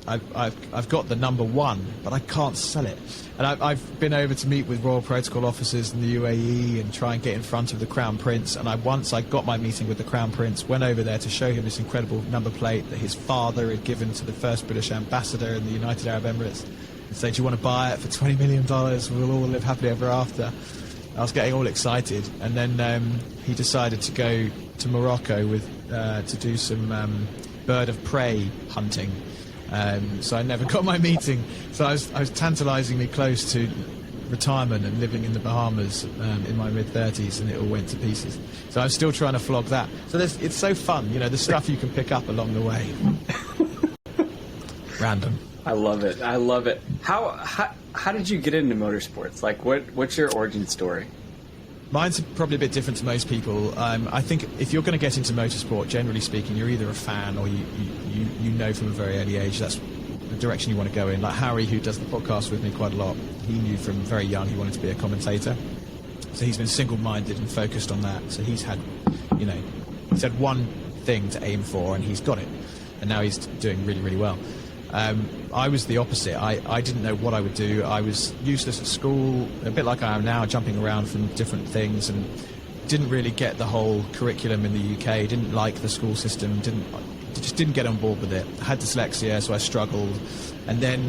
I've got the number 1, but I can't sell it. And I've been over to meet with Royal Protocol officers in the UAE and try and get in front of the Crown Prince. And once I got my meeting with the Crown Prince, went over there to show him this incredible number plate that his father had given to the first British ambassador in the United Arab Emirates. And said, do you want to buy it for $20 million? We'll all live happily ever after. I was getting all excited. And then he decided to go to Morocco to do some bird of prey hunting. So I never got my meeting. So I was tantalisingly close to retirement and living in the Bahamas in my mid-30s, and it all went to pieces. So I'm still trying to flog that. So it's so fun, the stuff you can pick up along the way. Random. I love it. How did you get into motorsports? Like, what's your origin story? Mine's probably a bit different to most people. I think if you're going to get into motorsport, generally speaking, you're either a fan or you know from a very early age that's the direction you want to go in. Like Harry, who does the podcast with me quite a lot, he knew from very young he wanted to be a commentator. So he's been single-minded and focused on that. So he's had one thing to aim for, and he's got it. And now he's doing really, really well. I was the opposite. I didn't know what I would do. I was useless at school, a bit like I am now, jumping around from different things, and didn't really get the whole curriculum in the UK, didn't like the school system, just didn't get on board with it. I had dyslexia, so I struggled. And then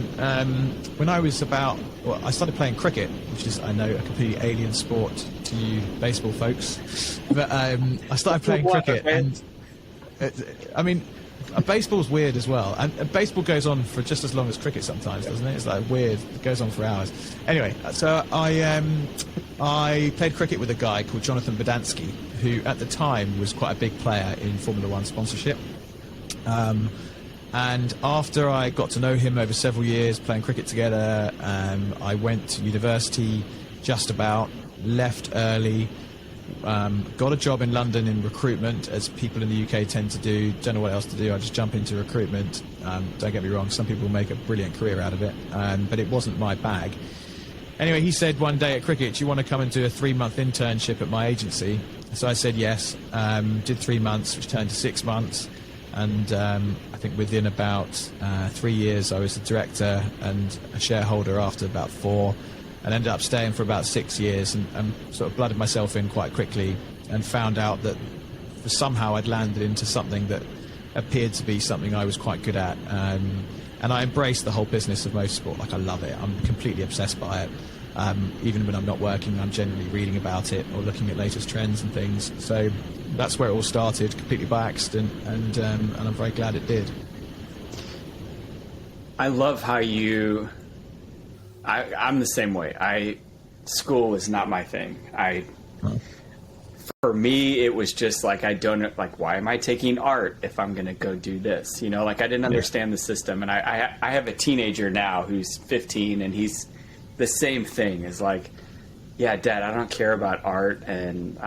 when I was I started playing cricket, which is, I know, a completely alien sport to you baseball folks. But I started playing cricket, and baseball's weird as well, and baseball goes on for just as long as cricket sometimes, doesn't it? It's like weird. It goes on for hours. Anyway, so I played cricket with a guy called Jonathan Bodansky, who at the time was quite a big player in Formula One sponsorship. And after I got to know him over several years playing cricket together, I went to university just about, left early, got a job in London in recruitment, as people in the UK tend to do. Don't know what else to do. I just jump into recruitment. Don't get me wrong, some people make a brilliant career out of it, but it wasn't my bag. Anyway, he said one day at cricket, do you want to come and do a 3-month internship at my agency? So I said yes, did 3 months, which turned to 6 months. And I think within about 3 years, I was the director and a shareholder after about 4, and ended up staying for about 6 years, and sort of blooded myself in quite quickly, and found out that somehow I'd landed into something that appeared to be something I was quite good at. And I embraced the whole business of motorsport. Like, I love it. I'm completely obsessed by it. Even when I'm not working, I'm generally reading about it or looking at latest trends and things. So that's where it all started, completely by accident, and I'm very glad it did. I love how I'm the same way. School was not my thing. For me, it was just like, why am I taking art if I'm going to go do this? You know, like, I didn't understand the system. And I have a teenager now who's 15, and he's the same thing. Is like, yeah, Dad, I don't care about art and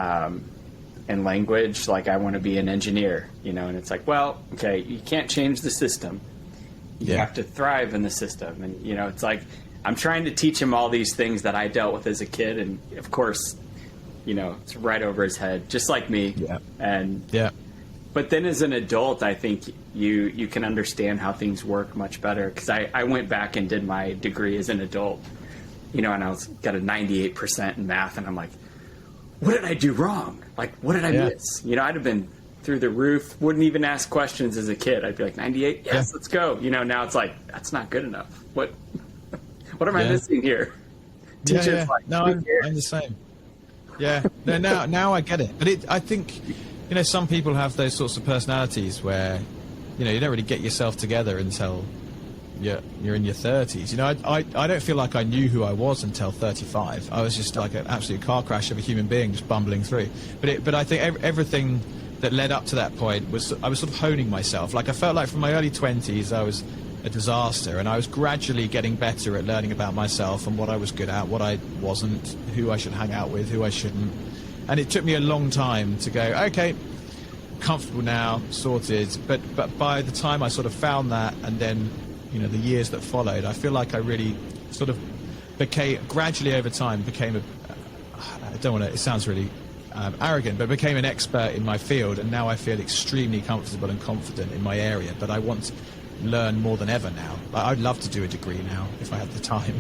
language. Like, I want to be an engineer, you know? And it's like, well, okay, you can't change the system. You have to thrive in the system. And, you know, it's like, I'm trying to teach him all these things that I dealt with as a kid. And of course, you know, it's right over his head, just like me. Yeah. And but then as an adult, I think you can understand how things work much better. Because I went back and did my degree as an adult, you know, and got a 98% in math, and I'm like, what did I do wrong? Like, what did I miss? You know, I'd have been through the roof, wouldn't even ask questions as a kid. I'd be like, 98? Yes, let's go. You know, now it's like, that's not good enough. What am I missing here? Teachers like, no, I'm the same. Yeah, no, now I get it. But I think, you know, some people have those sorts of personalities where, you know, you don't really get yourself together until you're in your 30s. You know, I don't feel like I knew who I was until 35. I was just like an absolute car crash of a human being just bumbling through. But I think everything that led up to that point was, I was sort of honing myself. Like, I felt like from my early 20s I was a disaster, and I was gradually getting better at learning about myself and what I was good at, what I wasn't, who I should hang out with, who I shouldn't. And it took me a long time to go, okay, comfortable now, sorted. But by the time I sort of found that, and then, you know, the years that followed, I feel like I really sort of gradually over time became I don't want to, it sounds really arrogant, but became an expert in my field, and now I feel extremely comfortable and confident in my area. But I want to learn more than ever now. I'd love to do a degree now if I had the time.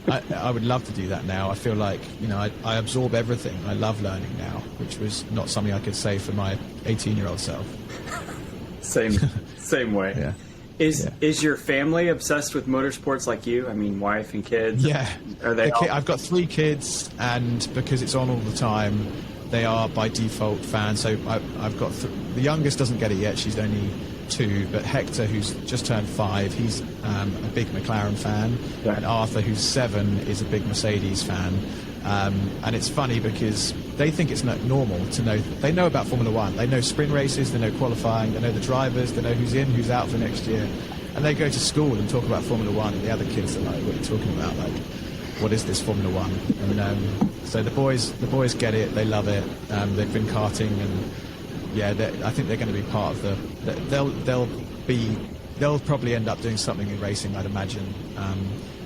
I would love to do that now. I feel like, you know, I absorb everything. I love learning now, which was not something I could say for my 18-year-old self. Same way. Yeah. Is your family obsessed with motorsports like you? I mean, wife and kids? Yeah. Are they I've got 3 kids, and because it's on all the time, they are by default fans. So I've got the youngest doesn't get it yet. She's only 2, but Hector, who's just turned 5, he's a big McLaren fan, and Arthur, who's 7, is a big Mercedes fan. And it's funny because they think it's not normal to know. They know about Formula One. They know sprint races. They know qualifying. They know the drivers. They know who's in, who's out for next year. And they go to school and talk about Formula One, and the other kids are like, "What are you talking about? Like, what is this Formula One?" And so the boys get it. They love it. They've been karting, and I think they're going to be part of they'll probably end up doing something in racing, I'd imagine.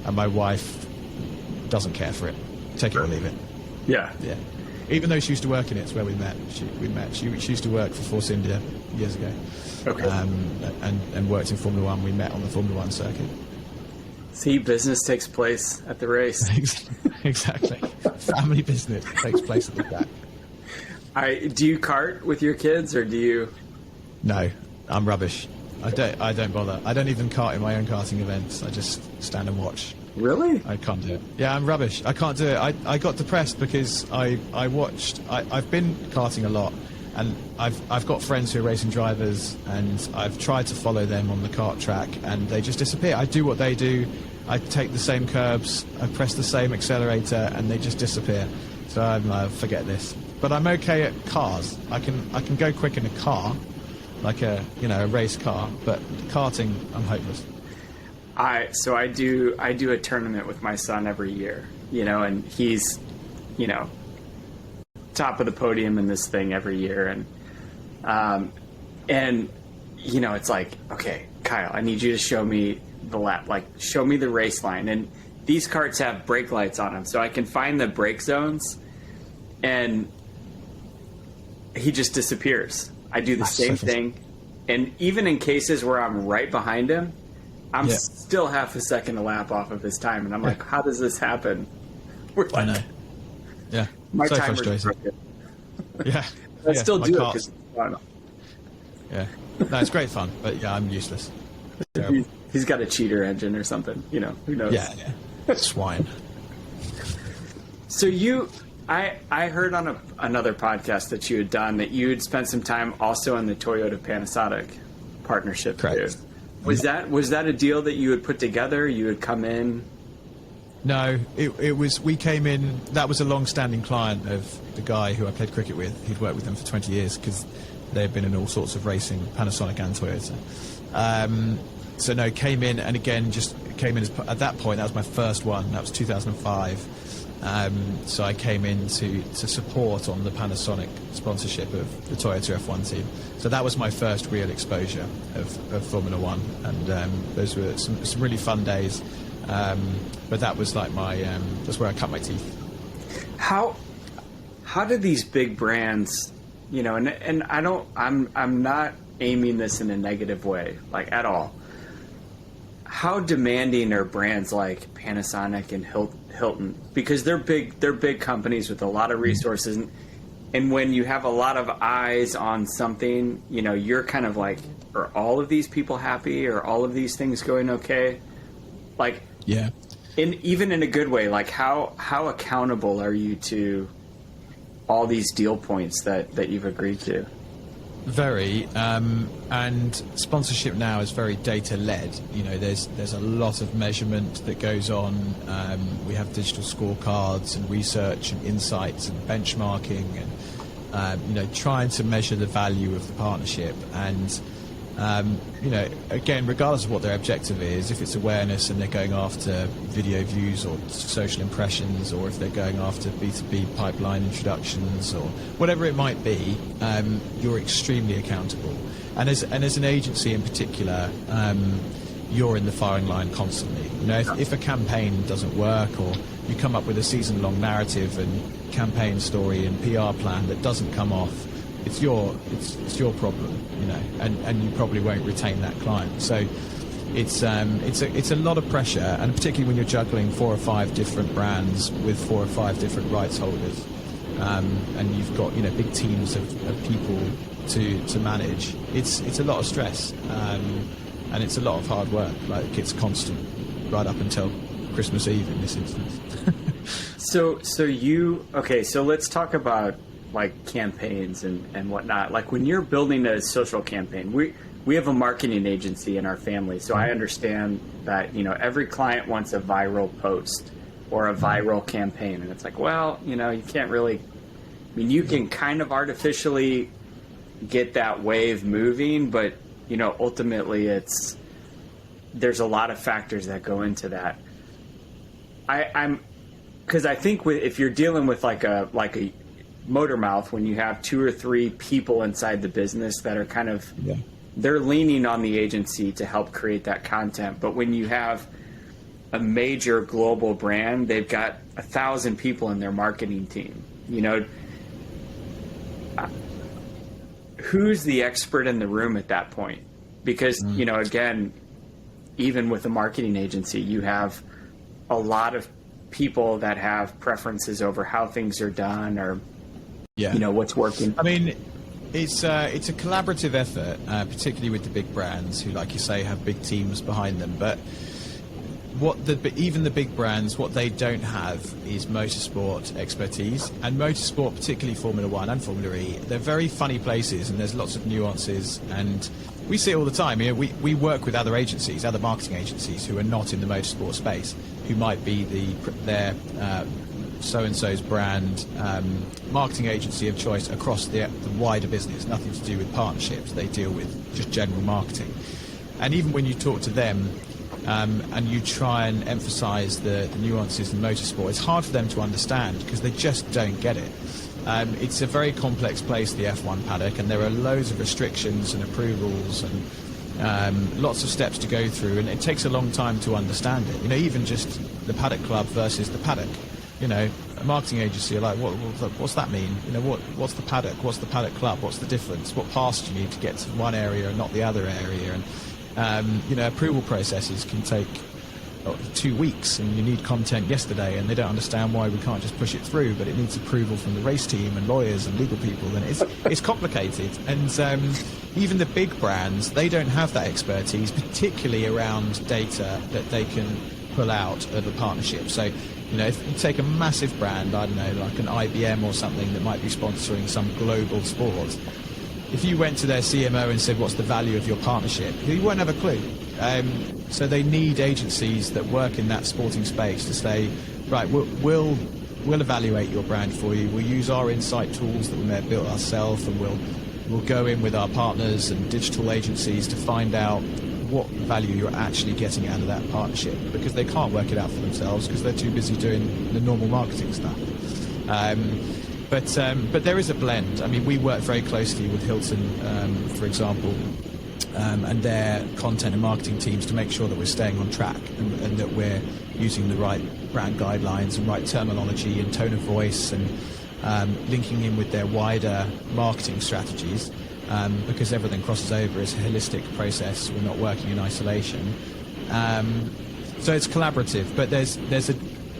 And my wife doesn't care for it. Take it or leave it. Yeah. Even though she used to work in it, it's where we met. She used to work for Force India years ago. Okay. And worked in Formula One. We met on the Formula One circuit. See, business takes place at the race. Exactly. Family business takes place at the track. Do you kart with your kids, or do you? No, I'm rubbish. I don't bother. I don't even kart in my own karting events. I just stand and watch. Really? I can't do it. Yeah, I'm rubbish. I can't do it. I got depressed because I've been karting a lot, and I've got friends who are racing drivers, and I've tried to follow them on the kart track, and they just disappear. I do what they do. I take the same curbs. I press the same accelerator, and they just disappear. So I'm like, forget this. But I'm okay at cars. I can go quick in a car, like a race car. But karting, I'm hopeless. So I do a tournament with my son every year, and he's, top of the podium in this thing every year, and you know, it's like, okay, Kyle, I need you to show me the lap, like show me the race line. And these karts have brake lights on them, so I can find the brake zones, and he just disappears. I do the same thing, and even in cases where I'm right behind him, I'm still half a second a lap off of his time, and I'm like, how does this happen? We're like, I know. Yeah, my so timer's frustrating. broken. Yeah, I still do it because it's fun. Yeah, no, it's great fun, but yeah, I'm useless. He's got a cheater engine or something, you know, who knows? Yeah. Swine. So I heard on another podcast that you had done that you had spent some time also on the Toyota Panasonic partnership. Correct. Too. Was that a deal that you had put together? You had come in? No, it was. We came in. That was a long-standing client of the guy who I played cricket with. He'd worked with them for 20 years because they've been in all sorts of racing, Panasonic and Toyota. So no, came in, and again just came in at that point. That was my first one. That was 2005. So I came in to support on the Panasonic sponsorship of the Toyota F1 team. So that was my first real exposure of Formula One, and those were some really fun days. But that was like that's where I cut my teeth. How do these big brands, you know, and I'm not aiming this in a negative way, like at all. How demanding are brands like Panasonic and Hilton? Because they're big companies with a lot of resources, and when you have a lot of eyes on something, you know, you're kind of like, are all of these people happy? Are all of these things going okay? Like, yeah. Even in a good way, like how accountable are you to all these deal points that you've agreed to? Very, and sponsorship now is very data-led. You know, there's a lot of measurement that goes on. We have digital scorecards and research and insights and benchmarking and, you know, trying to measure the value of the partnership. And, you know, again, regardless of what their objective is, if it's awareness and they're going after video views or social impressions, or if they're going after B2B pipeline introductions or whatever it might be, you're extremely accountable. And as an agency in particular, you're in the firing line constantly. You know, if a campaign doesn't work, or you come up with a season-long narrative and campaign story and PR plan that doesn't come off, it's your problem, you know, and you probably won't retain that client. So it's a lot of pressure, and particularly when you're juggling 4 or 5 different brands with 4 or 5 different rights holders, and you've got, you know, big teams of people to manage. It's a lot of stress, and it's a lot of hard work. Like, it's constant right up until Christmas Eve in this instance. So let's talk about like campaigns and whatnot. Like when you're building a social campaign, we have a marketing agency in our family, so I understand that, you know, every client wants a viral post or a viral campaign, and it's like, well, you know, you can't really, I mean, you can kind of artificially get that wave moving, but, you know, ultimately there's a lot of factors that go into that. Because I think if you're dealing with like a MotorMouth, when you have 2 or 3 people inside the business that are kind of, they're leaning on the agency to help create that content. But when you have a major global brand, they've got 1,000 people in their marketing team. You know, who's the expert in the room at that point? Because, you know, again, even with a marketing agency, you have a lot of people that have preferences over how things are done, or you know, what's working. I mean, it's a collaborative effort, particularly with the big brands who, like you say, have big teams behind them. But even the big brands, what they don't have is motorsport expertise. And motorsport, particularly Formula One and Formula E, they're very funny places, and there's lots of nuances. And we see it all the time. You know, we work with other agencies, other marketing agencies who are not in the motorsport space, who might be their so-and-so's brand marketing agency of choice across the wider business, nothing to do with partnerships. They deal with just general marketing. And even when you talk to them and you try and emphasize the nuances in motorsport, it's hard for them to understand because they just don't get it. It's a very complex place, the F1 paddock, and there are loads of restrictions and approvals and lots of steps to go through, and it takes a long time to understand it. Even just the paddock club versus the paddock. A marketing agency are like, what's that mean? What's the paddock? What's the paddock club? What's the difference? What pass do you need to get to one area and not the other area? And approval processes can take 2 weeks, and you need content yesterday, and they don't understand why we can't just push it through, but it needs approval from the race team and lawyers and legal people, and it's complicated. And even the big brands, they don't have that expertise, particularly around data that they can pull out of a partnership. So if you take a massive brand, I don't know, like an IBM or something that might be sponsoring some global sport, if you went to their CMO and said, what's the value of your partnership, you won't have a clue. So they need agencies that work in that sporting space to say, right, we'll evaluate your brand for you. We'll use our insight tools that we may have built ourselves, and we'll go in with our partners and digital agencies to find out what value you're actually getting out of that partnership, because they can't work it out for themselves because they're too busy doing the normal marketing stuff. But there is a blend. I mean, we work very closely with Hilton, for example, and their content and marketing teams to make sure that we're staying on track and that we're using the right brand guidelines and right terminology and tone of voice, and linking in with their wider marketing strategies, because everything crosses over. It's a holistic process. We're not working in isolation. So it's collaborative, but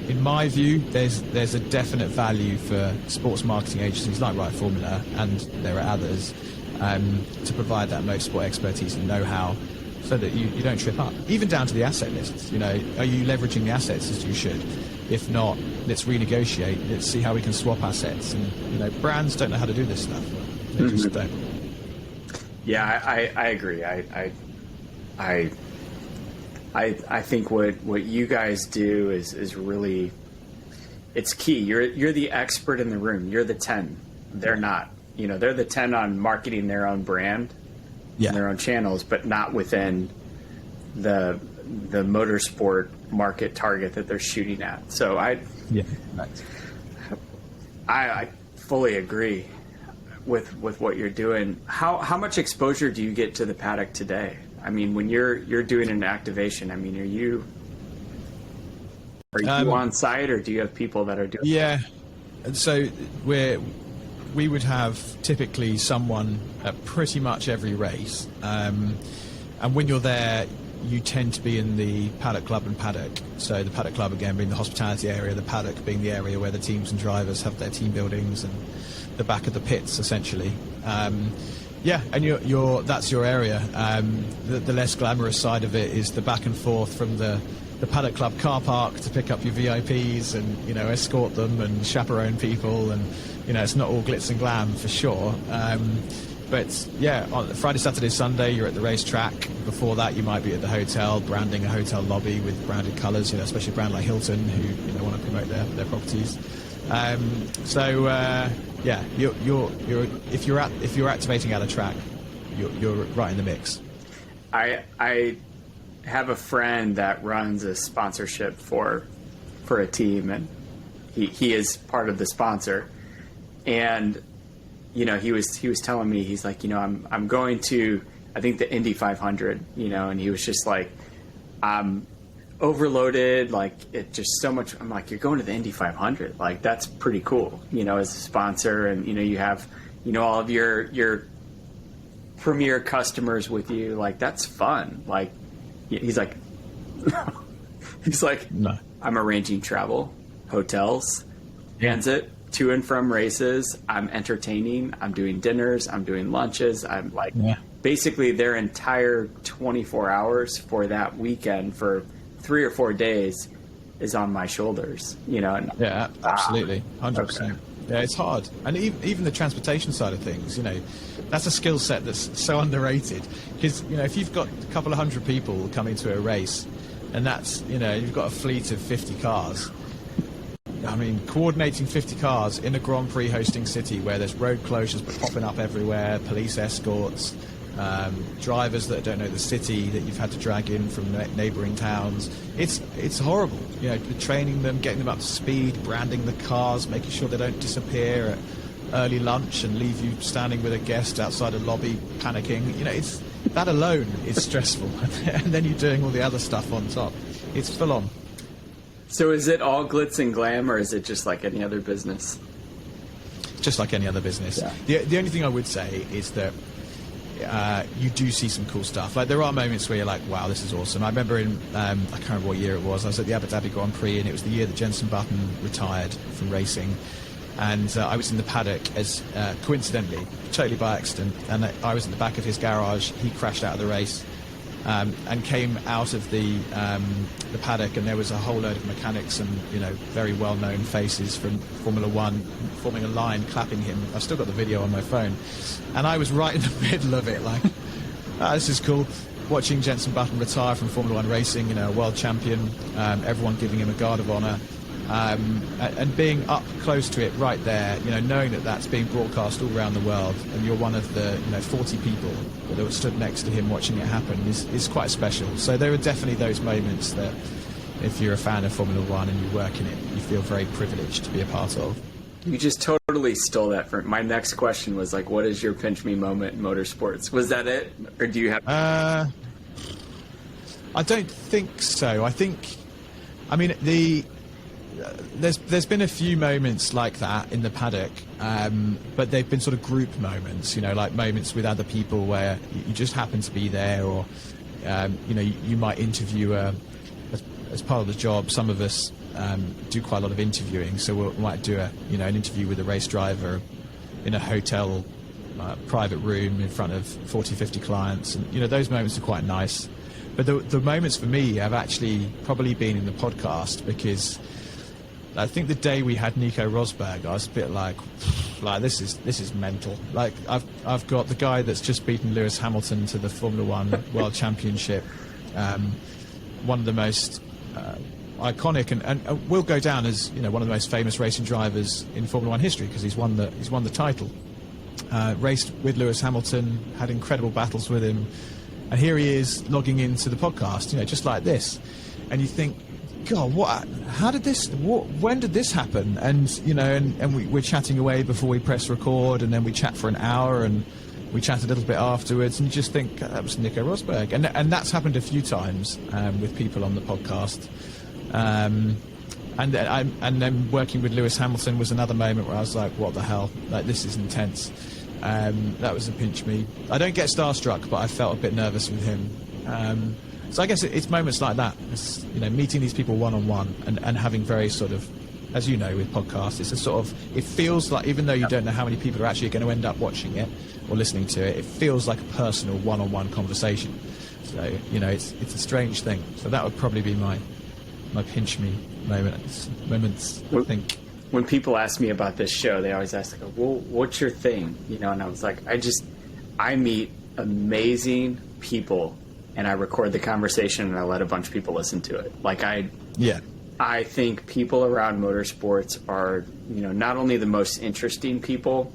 in my view, there's a definite value for sports marketing agencies like Wright Formula, and there are others, to provide that motorsport expertise and know-how, so that you don't trip up. Even down to the asset lists. Are you leveraging the assets as you should? If not, let's renegotiate. Let's see how we can swap assets. And brands don't know how to do this stuff. They just don't. Yeah, I agree. I think what you guys do is really, it's key. You're the expert in the room. You're the 10. They're not. They're the 10 on marketing their own brand, and their own channels, but not within the motorsport market target that they're shooting at. So I fully agree with what you're doing. How much exposure do you get to the paddock today? I mean, when you're doing an activation, I mean, are you on site, or do you have people that are doing? Yeah, so we would have typically someone at pretty much every race, and when you're there, you tend to be in the paddock club and paddock. So the paddock club, again, being the hospitality area, the paddock being the area where the teams and drivers have their team buildings, and the back of the pits, essentially. And that's your area. The less glamorous side of it is the back and forth from the paddock club car park to pick up your VIPs and escort them and chaperone people, and it's not all glitz and glam for sure. But yeah, on Friday, Saturday, Sunday, you're at the racetrack. Before that, you might be at the hotel, branding a hotel lobby with branded colours. Especially a brand like Hilton, who want to promote their properties. If you're activating at a track, you're right in the mix. I have a friend that runs a sponsorship for a team, and he is part of the sponsor, and he was telling me, he's like, I'm going to, I think, the Indy 500, and he was just like, I'm overloaded, like, it just so much. I'm like, you're going to the Indy 500, like, that's pretty cool, as a sponsor, and you have all of your premier customers with you, like, that's fun. Like, he's like no, I'm arranging travel, hotels, transit to and from races, I'm entertaining, I'm doing dinners, I'm doing lunches, I'm like, basically their entire 24 hours for that weekend for 3 or 4 days is on my shoulders, And, yeah, absolutely, 100%. Okay. Yeah, it's hard, and even the transportation side of things, that's a skill set that's so underrated. Because if you've got a couple of hundred people coming to a race, and that's you've got a fleet of 50 cars. I mean, coordinating 50 cars in a Grand Prix hosting city where there's road closures popping up everywhere, police escorts, drivers that don't know the city that you've had to drag in from neighbouring towns. It's horrible. Training them, getting them up to speed, branding the cars, making sure they don't disappear at early lunch and leave you standing with a guest outside a lobby panicking. You know, it's that alone is stressful. And then you're doing all the other stuff on top. It's full on. So is it all glitz and glam, or is it just like any other business? Just like any other business. Yeah. The only thing I would say is that you do see some cool stuff. Like, there are moments where you're like, wow, this is awesome. I remember in, I can't remember what year it was, I was at the Abu Dhabi Grand Prix, and it was the year that Jenson Button retired from racing. And I was in the paddock as, coincidentally, totally by accident, and I was in the back of his garage. He crashed out of the race. And came out of the paddock, and there was a whole load of mechanics and, you know, very well-known faces from Formula One forming a line, clapping him. I've still got the video on my phone, and I was right in the middle of it, like, this is cool. Watching Jenson Button retire from Formula One racing, you know, a world champion, everyone giving him a guard of honour. And being up close to it right there, you know, knowing that that's being broadcast all around the world, and you're one of the 40 people that were stood next to him watching it happen is quite special. So there are definitely those moments that, if you're a fan of Formula One and you work in it, you feel very privileged to be a part of. You just totally stole that from my next question. Was like, what is your pinch me moment in motorsports? Was that it, or do you have? I don't think so. I mean, there's been a few moments like that in the paddock, but they've been sort of group moments, you know, like moments with other people where you just happen to be there, or you know, you might interview as part of the job. Some of us do quite a lot of interviewing, so we might do an interview with a race driver in a hotel private room in front of 40-50 clients, and you know, those moments are quite nice. But the moments for me have actually probably been in the podcast, because I think the day we had Nico Rosberg, I was a bit like this is mental. Like, I've got the guy that's just beaten Lewis Hamilton to the Formula One World Championship, one of the most iconic and will go down as, you know, one of the most famous racing drivers in Formula One history, because he's won the title. Raced with Lewis Hamilton, had incredible battles with him, and here he is logging into the podcast, you know, just like this, and you think, God, when did this happen? And, you know, and we're chatting away before we press record, and then we chat for an hour, and we chat a little bit afterwards, and you just think, that was Nico Rosberg. And that's happened a few times with people on the podcast. And then working with Lewis Hamilton was another moment where I was like, what the hell? Like, this is intense. That was a pinch me. I don't get starstruck, but I felt a bit nervous with him. So I guess it's moments like that. It's, you know, meeting these people one-on-one and having very sort of, as you know, with podcasts, it's a sort of, it feels like, even though you don't know how many people are actually going to end up watching it or listening to it, it feels like a personal one-on-one conversation. So, you know, it's a strange thing. So that would probably be my pinch me moments, I think. When people ask me about this show, they always ask, well, what's your thing? You know, and I was like, I meet amazing people, and I record the conversation, and I let a bunch of people listen to it. Like, I think people around motorsports are, you know, not only the most interesting people,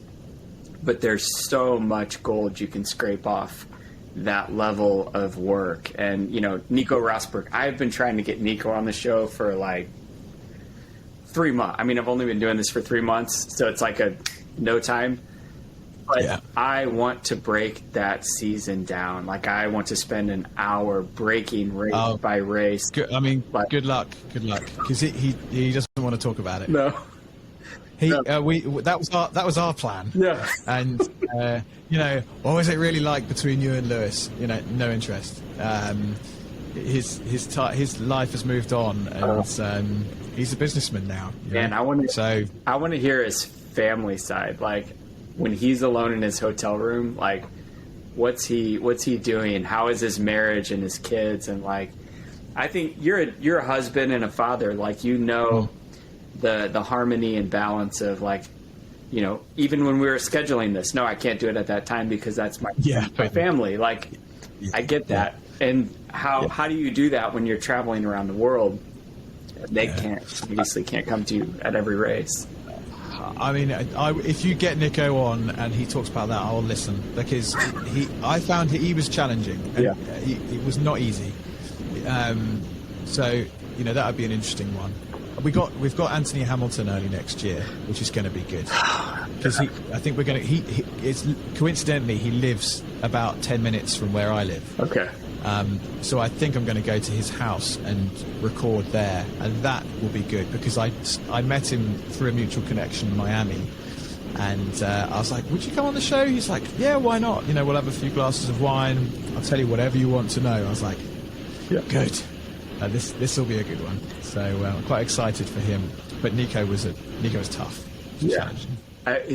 but there's so much gold you can scrape off that level of work. And, you know, Nico Rosberg, I've been trying to get Nico on the show for like 3 months. I mean, I've only been doing this for 3 months, so it's like no time. But I want to break that season down. Like, I want to spend an hour breaking race by race. Good luck, because he doesn't want to talk about it. No. That was our plan. Yeah. And you know, what was it really like between you and Lewis? You know, no interest. His life has moved on, and he's a businessman now. And I want to hear his family side. Like, when he's alone in his hotel room, like, what's he doing? How is his marriage and his kids? And like, I think you're a husband and a father. Like, you know, the harmony and balance of, like, you know, even when we were scheduling this, no, I can't do it at that time because that's my family. Like, I get that. And how do you do that when you're traveling around the world? They obviously can't come to you at every race. I mean, if you get Nico on and he talks about that, I'll listen, because I found he was challenging. And it was not easy. So, you know, that would be an interesting one. We've got Anthony Hamilton early next year, which is going to be good. because I think we're going to. It's coincidentally he lives about 10 minutes from where I live. Okay. So I think I'm going to go to his house and record there, and that will be good because I met him through a mutual connection in Miami, and I was like, "Would you come on the show?" He's like, "Yeah, why not? You know, we'll have a few glasses of wine. I'll tell you whatever you want to know." I was like, Yeah. "Good. This will be a good one." So I'm quite excited for him. But Nico was tough. Yeah. But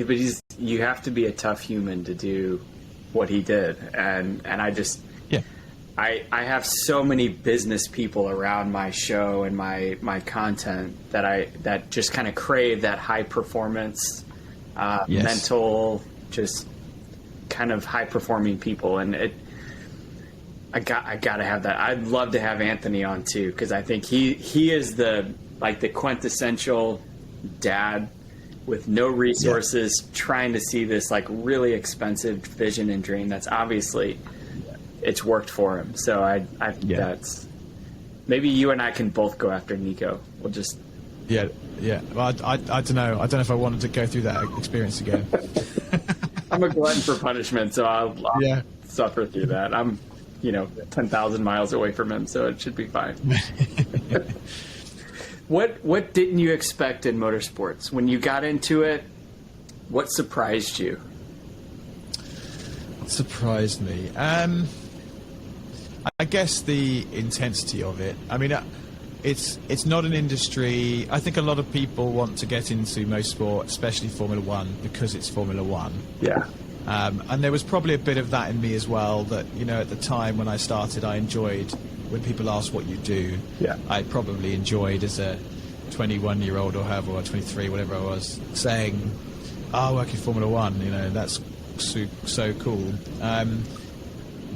you have to be a tough human to do what he did, and I just. Yeah. I have so many business people around my show and my content that just kind of crave that high performance, mental, just kind of high performing people, and I gotta have that. I'd love to have Anthony on too because I think he is the quintessential dad with no resources, trying to see this like really expensive vision and dream that's obviously. It's worked for him, so I that's maybe you and I can both go after Nico. We'll just Well, I don't know. I don't know if I wanted to go through that experience again. I'm a glutton for punishment, so I'll suffer through that. I'm 10,000 miles away from him, so it should be fine. What didn't you expect in motorsports when you got into it? What surprised you? What surprised me? I guess the intensity of it. I mean, it's not an industry. I think a lot of people want to get into motorsport, especially Formula One, because it's Formula One. Yeah. And there was probably a bit of that in me as well. That at the time when I started, I enjoyed when people asked what you do. Yeah. I probably enjoyed as a 21-year-old or however, or 23, whatever I was, saying, "I work in Formula One. That's so cool."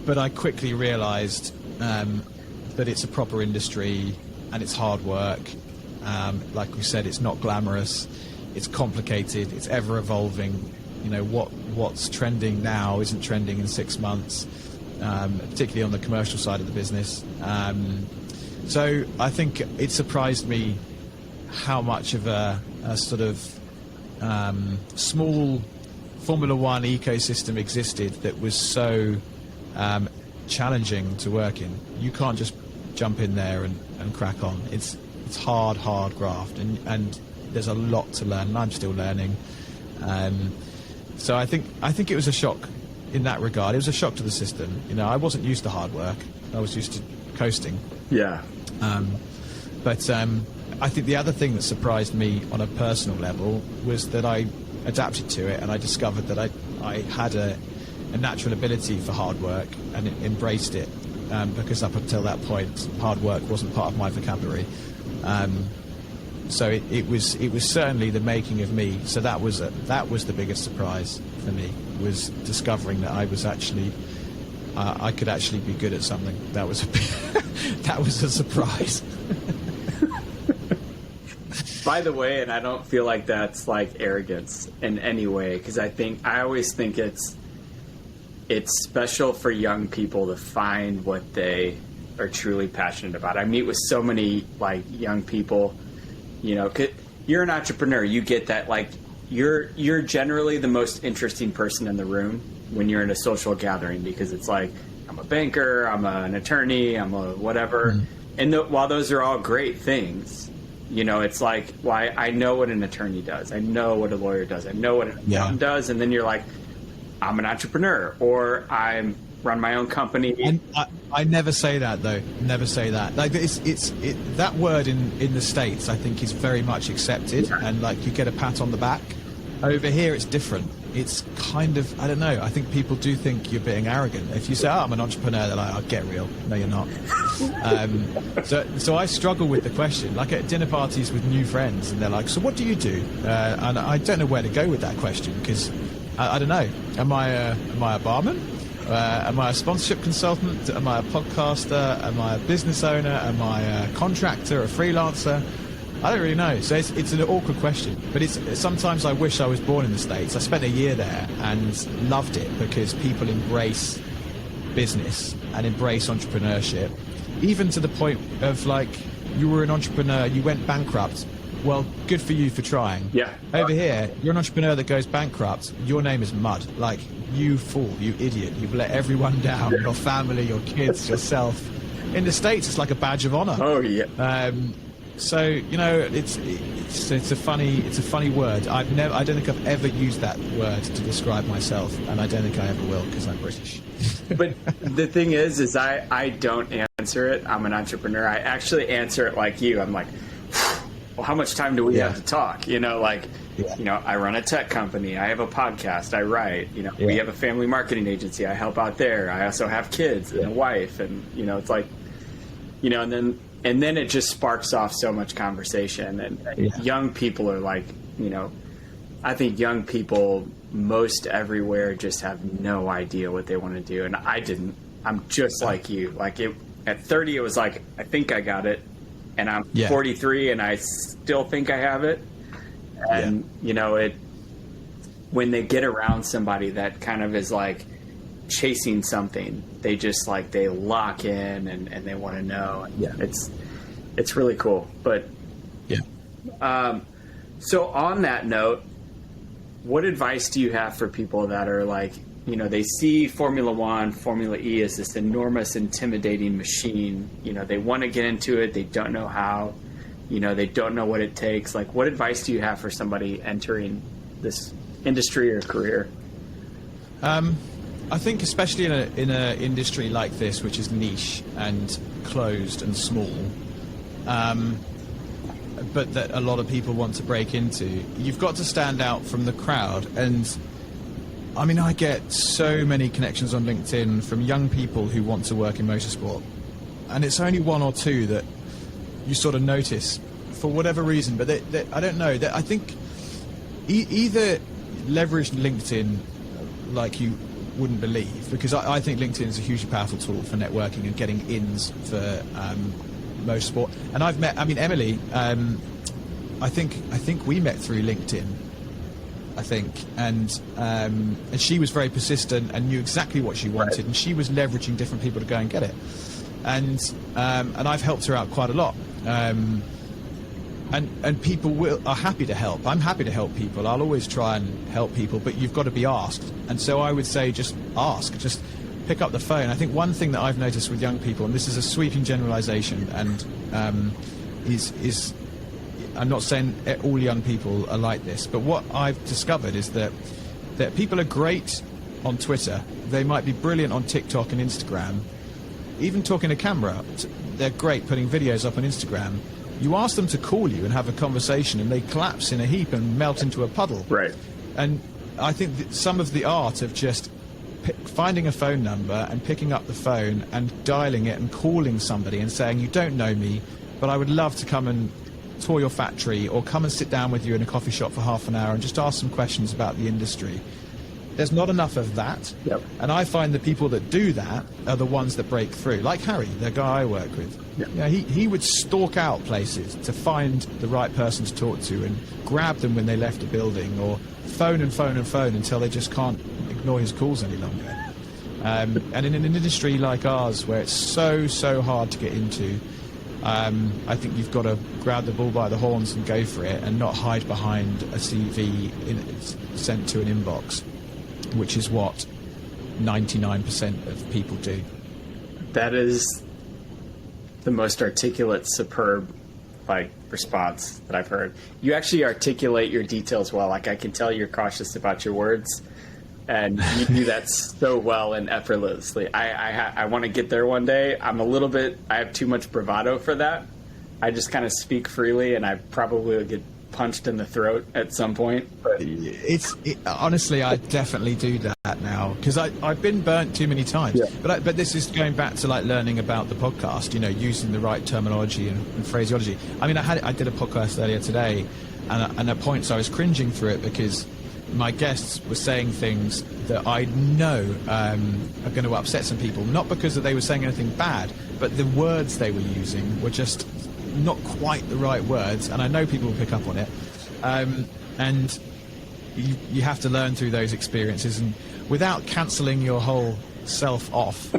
But I quickly realised that it's a proper industry and it's hard work. Like we said, it's not glamorous. It's complicated. It's ever evolving. What's trending now isn't trending in 6 months, particularly on the commercial side of the business. So I think it surprised me how much of a sort of small Formula One ecosystem existed that was so challenging to work in. You can't just jump in there and crack on. It's hard graft, and there's a lot to learn, and I'm still learning. So I think it was a shock in that regard. It was a shock to the system. I wasn't used to hard work. I was used to coasting. Yeah. But I think the other thing that surprised me on a personal level was that I adapted to it, and I discovered that I had a natural ability for hard work and embraced it, because up until that point, hard work wasn't part of my vocabulary. So it was certainly the making of me. So that was the biggest surprise for me, was discovering that I was actually I could actually be good at something. That was a surprise. By the way, and I don't feel like that's like arrogance in any way, because I always think it's special for young people to find what they are truly passionate about. I meet with so many like young people, 'cause you're an entrepreneur. You get that, like you're generally the most interesting person in the room when you're in a social gathering, because it's like, I'm a banker, I'm an attorney, I'm a whatever. Mm-hmm. And while those are all great things, it's like, why I know what an attorney does. I know what a lawyer does. I know what an accountant does. And then you're like, I'm an entrepreneur, or I run my own company. And I never say that, though. Never say that. Like that word in the States, I think, is very much accepted, and like you get a pat on the back. Over here, it's different. It's kind of, I don't know. I think people do think you're being arrogant. If you say, I'm an entrepreneur, they're like, get real. No, you're not. So I struggle with the question. Like at dinner parties with new friends, and they're like, so what do you do? And I don't know where to go with that question, because I don't know. Am I a barman? Am I a sponsorship consultant? Am I a podcaster? Am I a business owner? Am I a contractor, a freelancer? I don't really know. So it's an awkward question. But sometimes I wish I was born in the States. I spent a year there and loved it, because people embrace business and embrace entrepreneurship, even to the point of like, you were an entrepreneur, you went bankrupt, Well, good for you for trying. Yeah. Over here, you're an entrepreneur that goes bankrupt. Your name is mud. Like, you fool, you idiot. You've let everyone down, your family, your kids, yourself. In the States, it's like a badge of honor. Oh, yeah. So, you know, it's a funny word. I don't think I've ever used that word to describe myself, and I don't think I ever will because I'm British. But the thing is I don't answer it. I'm an entrepreneur. I actually answer it like you. I'm like, well, how much time do we have to talk? You know, like, you know, I run a tech company. I have a podcast. I write. You know, we have a family marketing agency. I help out there. I also have kids and a wife, and you know, it's like, you know, and then it just sparks off so much conversation. And young people are like, you know, I think young people most everywhere just have no idea what they want to do. And I didn't. I'm just like you. Like at 30, it was like, I think I got it. And I'm 43 and I still think I have it. And, you know, when they get around somebody that kind of is like chasing something, they just like, they lock in and they want to know. It's really cool. But so on that note, what advice do you have for people that are like, you know, they see Formula One, Formula E as this enormous, intimidating machine. You know, they want to get into it. They don't know how. You know, they don't know what it takes. Like, what advice do you have for somebody entering this industry or career? I think especially in a industry like this, which is niche and closed and small, but that a lot of people want to break into, you've got to stand out from the crowd. And I mean, I get so many connections on LinkedIn from young people who want to work in motorsport, and it's only one or two that you sort of notice for whatever reason. But I don't know. I think either leverage LinkedIn like you wouldn't believe, because I think LinkedIn is a hugely powerful tool for networking and getting ins for motorsport. And I've met, I mean, Emily, I think we met through LinkedIn. I think, and she was very persistent and knew exactly what she wanted, and she was leveraging different people to go and get it, and I've helped her out quite a lot, and people are happy to help. I'm happy to help people. I'll always try and help people, but you've got to be asked. And so I would say just ask, just pick up the phone. I think one thing that I've noticed with young people, and this is a sweeping generalization, and is I'm not saying all young people are like this, but what I've discovered is that people are great on Twitter. They might be brilliant on TikTok and Instagram. Even talking to camera, they're great putting videos up on Instagram. You ask them to call you and have a conversation, and they collapse in a heap and melt into a puddle. Right. And I think that some of the art of just finding a phone number and picking up the phone and dialing it and calling somebody and saying, you don't know me, but I would love to come and tour your factory or come and sit down with you in a coffee shop for half an hour and just ask some questions about the industry. There's not enough of that. Yep. And I find the people that do that are the ones that break through. Like Harry, the guy I work with. Yep. You know, he would stalk out places to find the right person to talk to and grab them when they left a building, or phone and phone and phone until they just can't ignore his calls any longer. And in an industry like ours, where it's so hard to get into, I think you've got to grab the bull by the horns and go for it, and not hide behind a CV sent to an inbox, which is what 99% of people do. That is the most articulate, superb, response that I've heard. You actually articulate your details well. Like, I can tell you're cautious about your words, and you do that so well and effortlessly. I want to get there one day. I have too much bravado for that. I just kind of speak freely, and I probably will get punched in the throat at some point. But honestly, I definitely do that now, because I've been burnt too many times. Yeah. But this is going back to learning about the podcast, using the right terminology and phraseology. I mean, I did a podcast earlier today, and at points I was cringing through it because my guests were saying things that I know are going to upset some people, not because they were saying anything bad, but the words they were using were just not quite the right words, and I know people will pick up on it, and you have to learn through those experiences, and without cancelling your whole self off,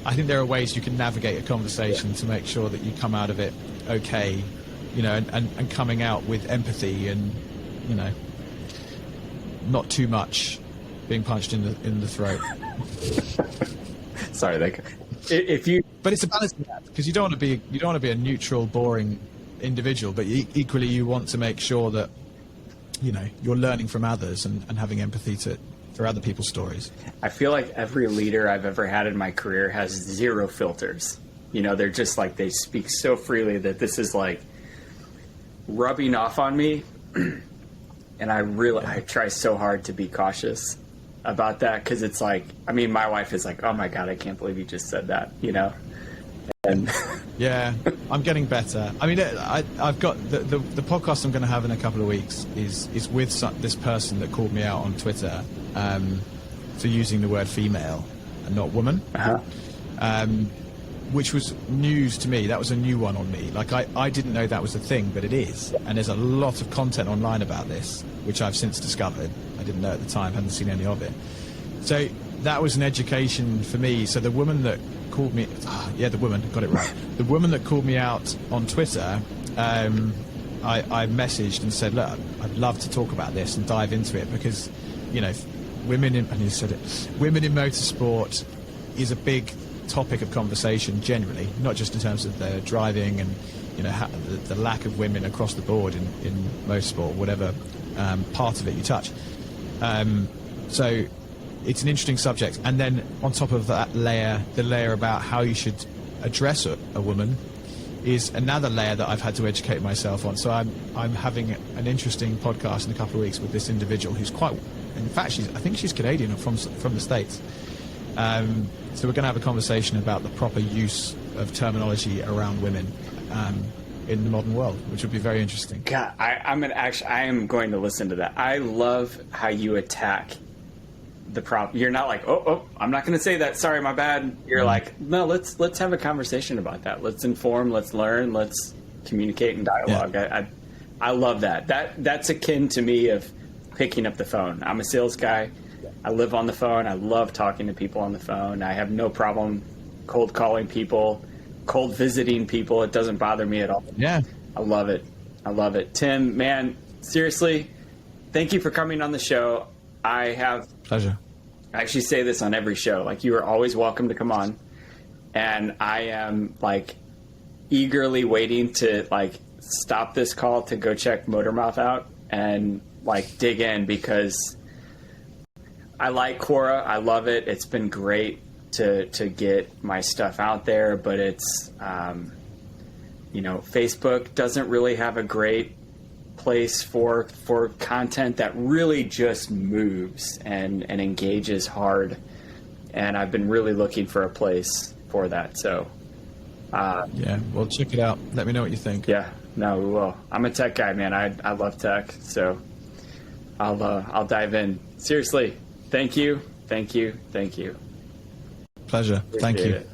I think there are ways you can navigate a conversation to make sure that you come out of it okay, you know, and coming out with empathy and, you know, not too much being punched in the throat. Sorry, if you. But it's a balancing act, because you don't want to be a neutral, boring individual, but equally you want to make sure that, you know, you're learning from others and having empathy for other people's stories. I feel like every leader I've ever had in my career has zero filters. You know, they're just like, they speak so freely that this is like rubbing off on me. And I try so hard to be cautious about that, because it's like, I mean, my wife is like, oh my God, I can't believe you just said that, you know? And yeah, I'm getting better. I mean, I've got the podcast I'm going to have in a couple of weeks is with this person that called me out on Twitter for using the word female and not woman, which was news to me. That was a new one on me. Like, I didn't know that was a thing, but it is. And there's a lot of content online about this, which I've since discovered. I didn't know at the time, hadn't seen any of it. So that was an education for me. So the woman that called me, the woman, got it right. The woman that called me out on Twitter, I messaged and said, look, I'd love to talk about this and dive into it, because, you know, women in motorsport is a big topic of conversation generally, not just in terms of their driving and, you know, the lack of women across the board in motorsport, whatever part of it you touch. So it's an interesting subject. And then on top of that layer, the layer about how you should address a woman is another layer that I've had to educate myself on. So I'm having an interesting podcast in a couple of weeks with this individual who's in fact, I think she's Canadian or from the States. So we're going to have a conversation about the proper use of terminology around women in the modern world, which would be very interesting. God, I am going to listen to that. I love how you attack the problem. You're not like, oh, I'm not going to say that. Sorry, my bad. You're like, no, let's have a conversation about that. Let's inform. Let's learn. Let's communicate and dialogue. Yeah. I love that. That's akin to me of picking up the phone. I'm a sales guy. I live on the phone. I love talking to people on the phone. I have no problem cold calling people, cold visiting people. It doesn't bother me at all. Yeah. I love it. I love it. Tim, man, seriously, thank you for coming on the show. Pleasure. I actually say this on every show. Like, you are always welcome to come on. And I am like eagerly waiting to like stop this call to go check MotorMouth out and like dig in, because I like Quora. I love it. It's been great to get my stuff out there, but it's, you know, Facebook doesn't really have a great place for content that really just moves and engages hard. And I've been really looking for a place for that. So, yeah, well, check it out. Let me know what you think. Yeah, no, we will. I'm a tech guy, man. I love tech. So I'll dive in. Seriously. Thank you. Pleasure. Thank you. Appreciate it.